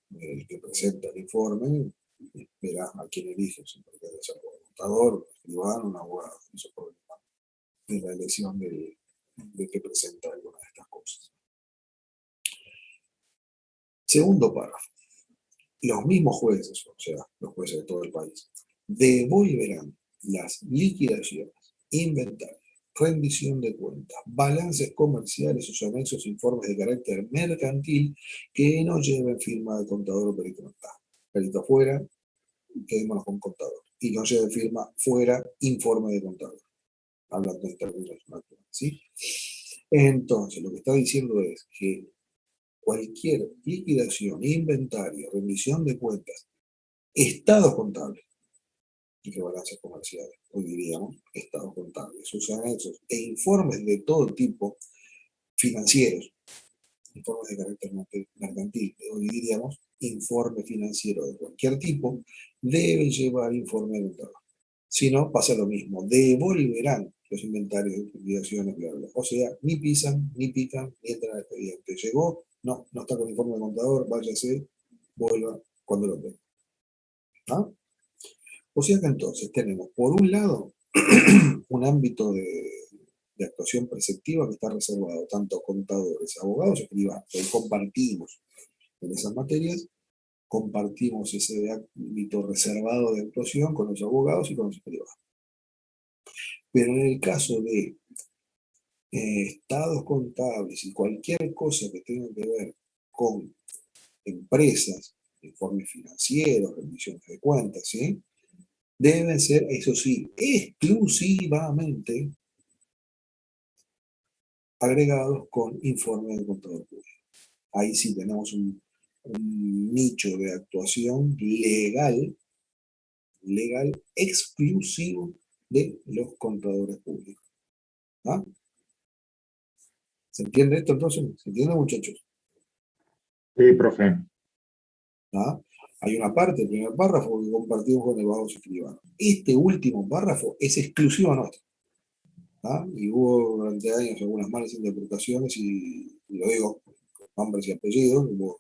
que presenta el informe espera a quien elige, siempre que sea un contador, un escribano, un abogado. Eso es problema de la elección de que presenta alguna de estas cosas. Segundo párrafo. Los mismos jueces, o sea, los jueces de todo el país, devolverán las liquidaciones, inventarios, rendición de cuentas, balances comerciales, sus anexos, informes de carácter mercantil que no lleven firma de contador o perito notable. Perito fuera, quedémonos con contador. Y no lleven firma fuera, informe de contador. Hablando en términos naturales, ¿sí? Entonces, lo que está diciendo es que cualquier liquidación, inventario, rendición de cuentas, estados contables, y que balances comerciales, hoy diríamos estados contables, sus anexos e informes de todo tipo financieros, informes de carácter mercantil, hoy diríamos informe financiero de cualquier tipo, deben llevar informe de contador. Si no, pasa lo mismo, devolverán los inventarios de liquidaciones, bla, bla. O sea, ni pisan, ni pican, ni entran al expediente. Llegó, no está con informe de contador, váyase, vuelva cuando lo tenga. ¿Ah? O sea que entonces tenemos, por un lado, un ámbito de actuación preceptiva que está reservado tanto a contadores, abogados y escribanos. Hoy compartimos en esas materias, compartimos ese ámbito reservado de actuación con los abogados y con los escribanos. Pero en el caso de estados contables y cualquier cosa que tenga que ver con empresas, informes financieros, rendiciones de cuentas, ¿sí? Deben ser, eso sí, exclusivamente agregados con informe del contador público. Ahí sí tenemos un nicho de actuación legal exclusivo de los contadores públicos. ¿Ah? ¿Se entiende esto entonces? ¿Se entiende, muchachos? Sí, profe. ¿Ah? Hay una parte del primer párrafo que compartimos con el Vagos Escribano. Este último párrafo es exclusivo nuestro. ¿Ah? Y hubo durante años algunas malas interpretaciones, y lo digo con nombres y apellidos, hubo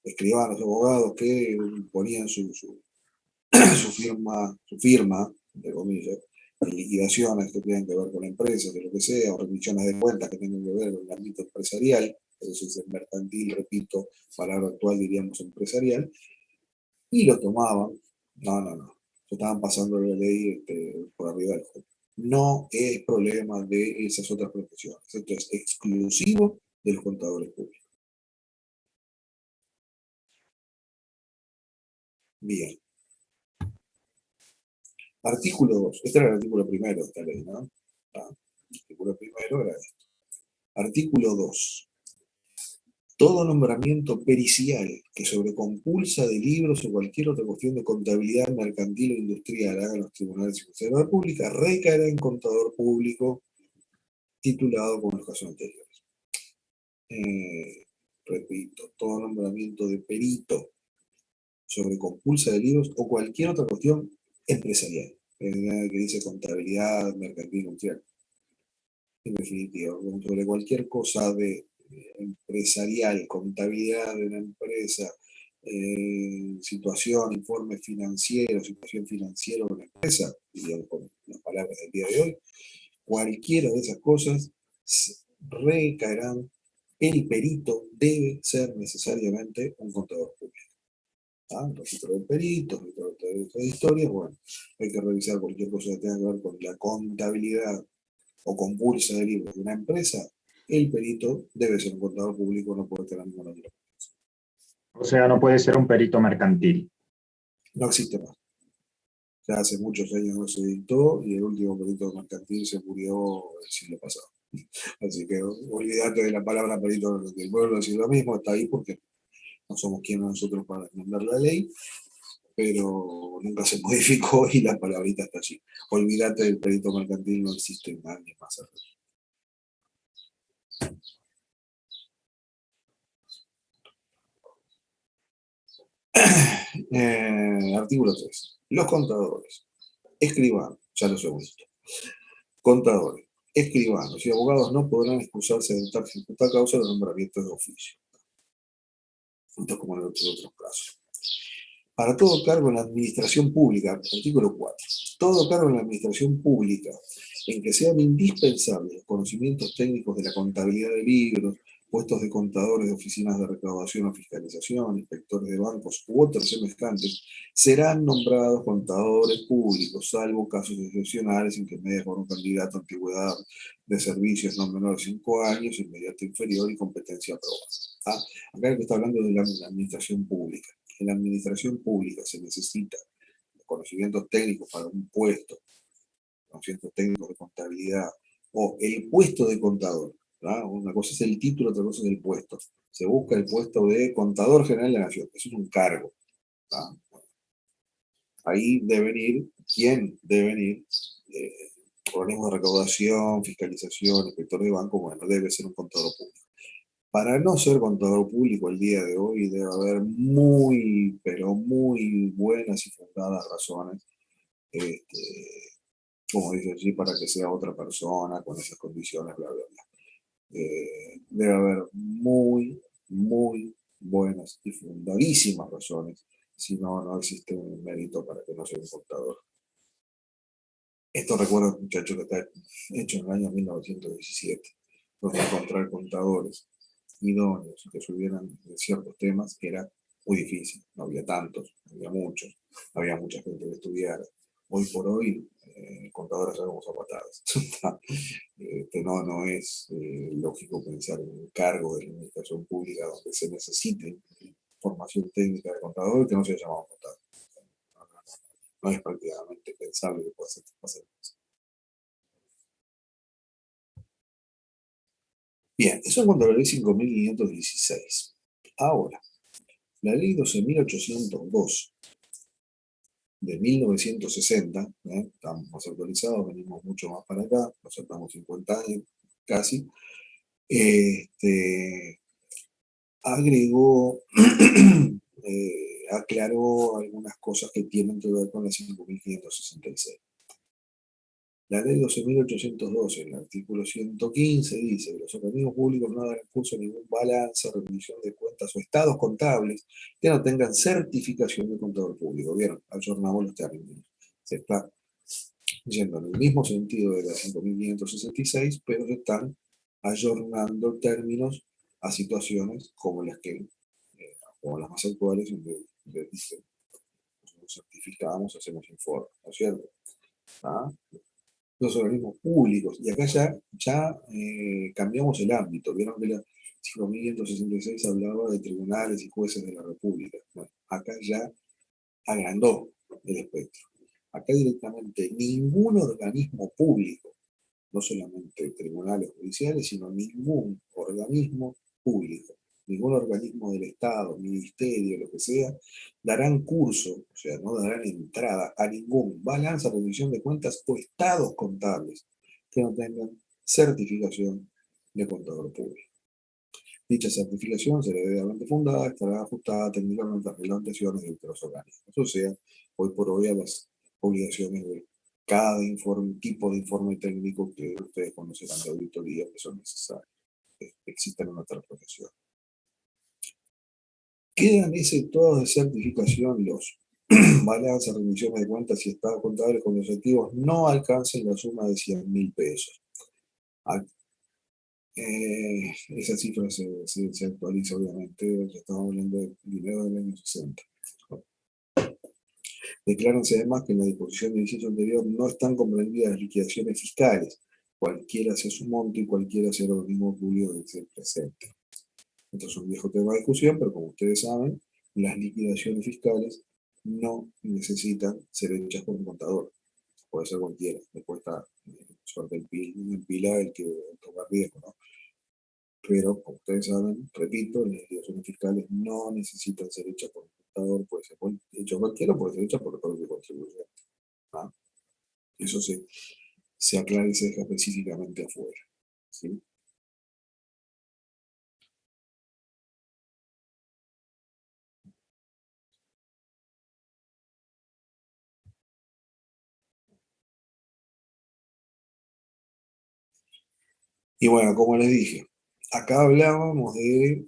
escribanos, abogados que ponían su firma, entre comillas, en liquidaciones que tengan que ver con empresas, de lo que sea, o remisiones de cuentas que tengan que ver con el ámbito empresarial, eso es el mercantil, repito, palabra actual diríamos empresarial, y lo tomaban, no, se estaban pasando la ley por arriba del juego. No es problema de esas otras profesiones, esto es exclusivo de los contadores públicos. Bien. Artículo 2. Este era el artículo primero de esta ley, ¿no? Ah, el artículo primero era esto. Artículo 2. Todo nombramiento pericial que sobrecompulsa de libros o cualquier otra cuestión de contabilidad mercantil o industrial hagan los tribunales y justicia de la República recaerá en contador público titulado como en los casos anteriores. Repito, todo nombramiento de perito sobre compulsa de libros o cualquier otra cuestión empresarial, que dice contabilidad mercantil industrial. En definitiva, sobre cualquier cosa de empresarial, contabilidad de una empresa, situación, informe financiero, situación financiera de una empresa, digamos con las palabras del día de hoy, cualquiera de esas cosas recaerán, el perito debe ser necesariamente un contador público. ¿Ah? Registro de peritos, registro de historias, bueno, hay que revisar cualquier cosa que tenga que ver con la contabilidad o compulsa de libros de una empresa, el perito debe ser un contador público, no puede tener ninguna otra. O sea, no puede ser un perito mercantil. No existe más. Ya hace muchos años no se dictó y el último perito mercantil se murió el siglo pasado. Así que olvídate de la palabra perito mercantil. Vuelvo a decir lo mismo, está ahí porque no somos quienes nosotros para entender la ley, pero nunca se modificó y la palabrita está allí. Olvídate del perito mercantil, no existe nadie más. Artículo 3. Los contadores, escribanos, ya lo hemos visto. Contadores, escribanos y abogados no podrán excusarse de dictar sin justa causa los nombramientos de oficio. Esto es como en otros casos. Para todo cargo en la administración pública, artículo 4, todo cargo en la administración pública en que sean indispensables los conocimientos técnicos de la contabilidad de libros, puestos de contadores de oficinas de recaudación o fiscalización, inspectores de bancos u otros semejantes, serán nombrados contadores públicos, salvo casos excepcionales en que media con un candidato a antigüedad de servicios no menor de 5 años, inmediato inferior y competencia aprobada. ¿Ah? Acá está hablando de la administración pública. En la administración pública se necesita conocimientos técnicos para un puesto, conocimientos técnicos de contabilidad, o el puesto de contador. ¿Verdad? Una cosa es el título, otra cosa es el puesto. Se busca el puesto de contador general de la nación. Eso es un cargo. ¿Verdad? Ahí deben ir, ¿quién deben ir? Organismos de recaudación, fiscalización, inspector de banco, bueno, debe ser un contador público. Para no ser contador público el día de hoy debe haber muy, pero muy buenas y fundadas razones, como dice allí, para que sea otra persona con esas condiciones, bla, bla, bla. Debe haber muy, muy buenas y fundadísimas razones, si no, no existe un mérito para que no sea un contador. Esto recuerda, muchachos, que está hecho en el año 1917, donde encontrar contadores idóneos que subieran de ciertos temas era muy difícil. No había tantos, no había muchos, no había mucha gente que estudiara. Hoy por hoy, contadores sabemos a patadas. No es lógico pensar en un cargo de la administración pública donde se necesite formación técnica de contador que no se llamado contador. No es prácticamente pensable que pueda pasar eso. Bien, eso en cuanto a la ley 5.516. Ahora, la ley 12.802 de 1960, estamos más actualizados, venimos mucho más para acá, nos saltamos 50 años casi, agregó aclaró algunas cosas que tienen que ver con la 5.566. La ley 12.812, en el artículo 115, dice que los organismos públicos no darán curso a ningún balance, rendición de cuentas o estados contables que no tengan certificación de contador público. Vieron, ayornamos los términos. Se está yendo en el mismo sentido de la 5.566, pero se están ayornando términos a situaciones como las que, como las más actuales, donde dicen, nos certificamos, hacemos informes, ¿no es cierto? ¿Ah? Los organismos públicos, y acá ya cambiamos el ámbito. Vieron que la 5.566 hablaba de tribunales y jueces de la República. Bueno, acá ya agrandó el espectro. Acá directamente ningún organismo público, no solamente tribunales judiciales, sino ningún organismo público, ningún organismo del Estado, ministerio, lo que sea, darán curso, o sea, no darán entrada a ningún balance, rendición de cuentas o estados contables que no tengan certificación de contador público. Dicha certificación será debidamente fundada, estará ajustada técnicamente a reglamentaciones de otros organismos. O sea, hoy por hoy a las obligaciones de cada tipo de informe técnico que ustedes conocerán de auditoría que son necesarios. Existen en otras profesiones. Quedan exceptuados de certificación los balanzas, rendiciones de cuentas y estados contables con los activos no alcancen la suma de 100.000 pesos. Esa cifra se actualiza, obviamente, ya estamos hablando de dinero del año 60. Declárense además que en la disposición del inciso anterior no están comprendidas las liquidaciones fiscales, cualquiera sea su monto y cualquiera sea el organismo público que se presente. Esto es un viejo tema de discusión, pero como ustedes saben, las liquidaciones fiscales no necesitan ser hechas por un contador. Puede ser cualquiera. Después está suerte en pila el que toma riesgo, ¿no? Pero, como ustedes saben, repito, las liquidaciones fiscales no necesitan ser hechas por un contador, puede ser hecho cualquiera, puede ser hecha por el propio contribuyente. ¿Ah? Eso se aclara y se deja específicamente afuera. ¿Sí? Y bueno, como les dije, acá hablábamos de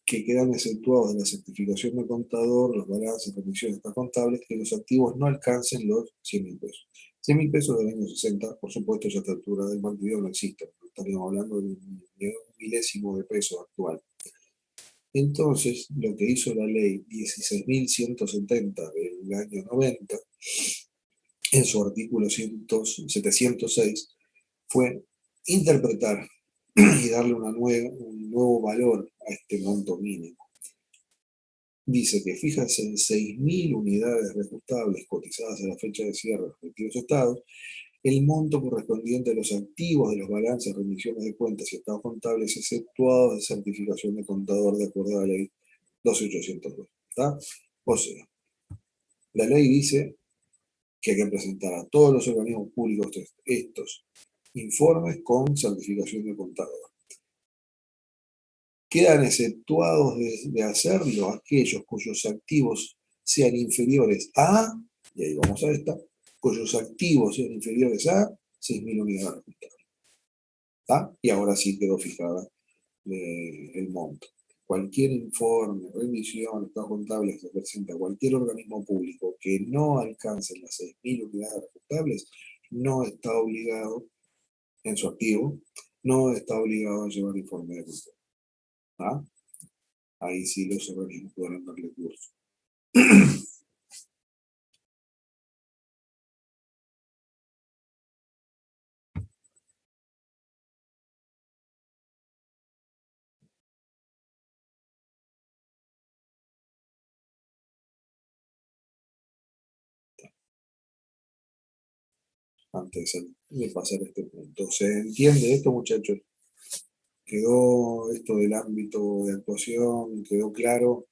que quedan exceptuados de la certificación de contador, los balances, condiciones contables, que los activos no alcancen los 100.000 pesos. 100.000 pesos del año 60, por supuesto, ya a esta altura del partido no existen. Estaríamos hablando de un milésimo de peso actual. Entonces, lo que hizo la ley 16.170 del año 90, en su artículo 706, fue interpretar y darle un nuevo valor a este monto mínimo. Dice que fíjense en 6.000 unidades reajustables cotizadas a la fecha de cierre de los respectivos estados, el monto correspondiente a los activos de los balances, rendiciones de cuentas y estados contables exceptuados de certificación de contador de acuerdo a la ley 12.802. ¿Está? O sea, la ley dice que hay que presentar a todos los organismos públicos estos informes con certificación de contador. Quedan exceptuados de hacerlo aquellos cuyos activos sean inferiores a, y ahí vamos a esta, cuyos activos sean inferiores a 6.000 unidades registradas. ¿Está? Y ahora sí quedó fijada el monto. Cualquier informe, revisión, estado contable que se presenta a cualquier organismo público que no alcance las 6.000 unidades registrables, no está obligado, en su activo, no está obligado a llevar informe de control. ¿Ah? Ahí sí los organismos podrán darle curso. Antes de pasar a este punto. ¿Se entiende esto, muchachos? ¿Quedó esto del ámbito de actuación? ¿Quedó claro?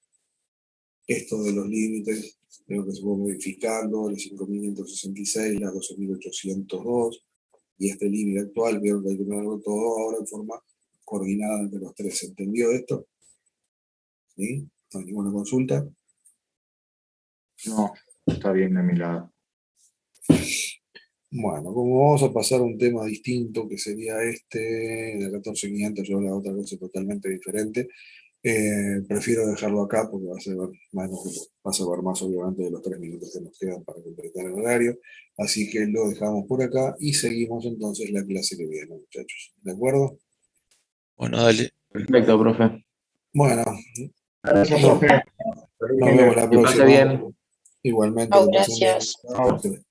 Esto de los límites, de lo que se fue modificando, la 5.566, la 12.802, y este límite actual, vieron que hay que ponerlo todo ahora en forma coordinada entre los tres. ¿Se entendió esto? ¿Sí? ¿No hay ninguna consulta? No, está bien de mi lado. Bueno, como vamos a pasar a un tema distinto, que sería de 14500, yo hablaba de otra cosa totalmente diferente, prefiero dejarlo acá porque va a ser más obviamente de los 3 minutos que nos quedan para completar el horario, así que lo dejamos por acá y seguimos entonces la clase que viene, muchachos. ¿De acuerdo? Bueno, dale. Perfecto, profe. Bueno, Gracias, no- profe. nos vemos la Que pase próxima. bien. Igualmente, Chau, que pasen bien. gracias. Chao.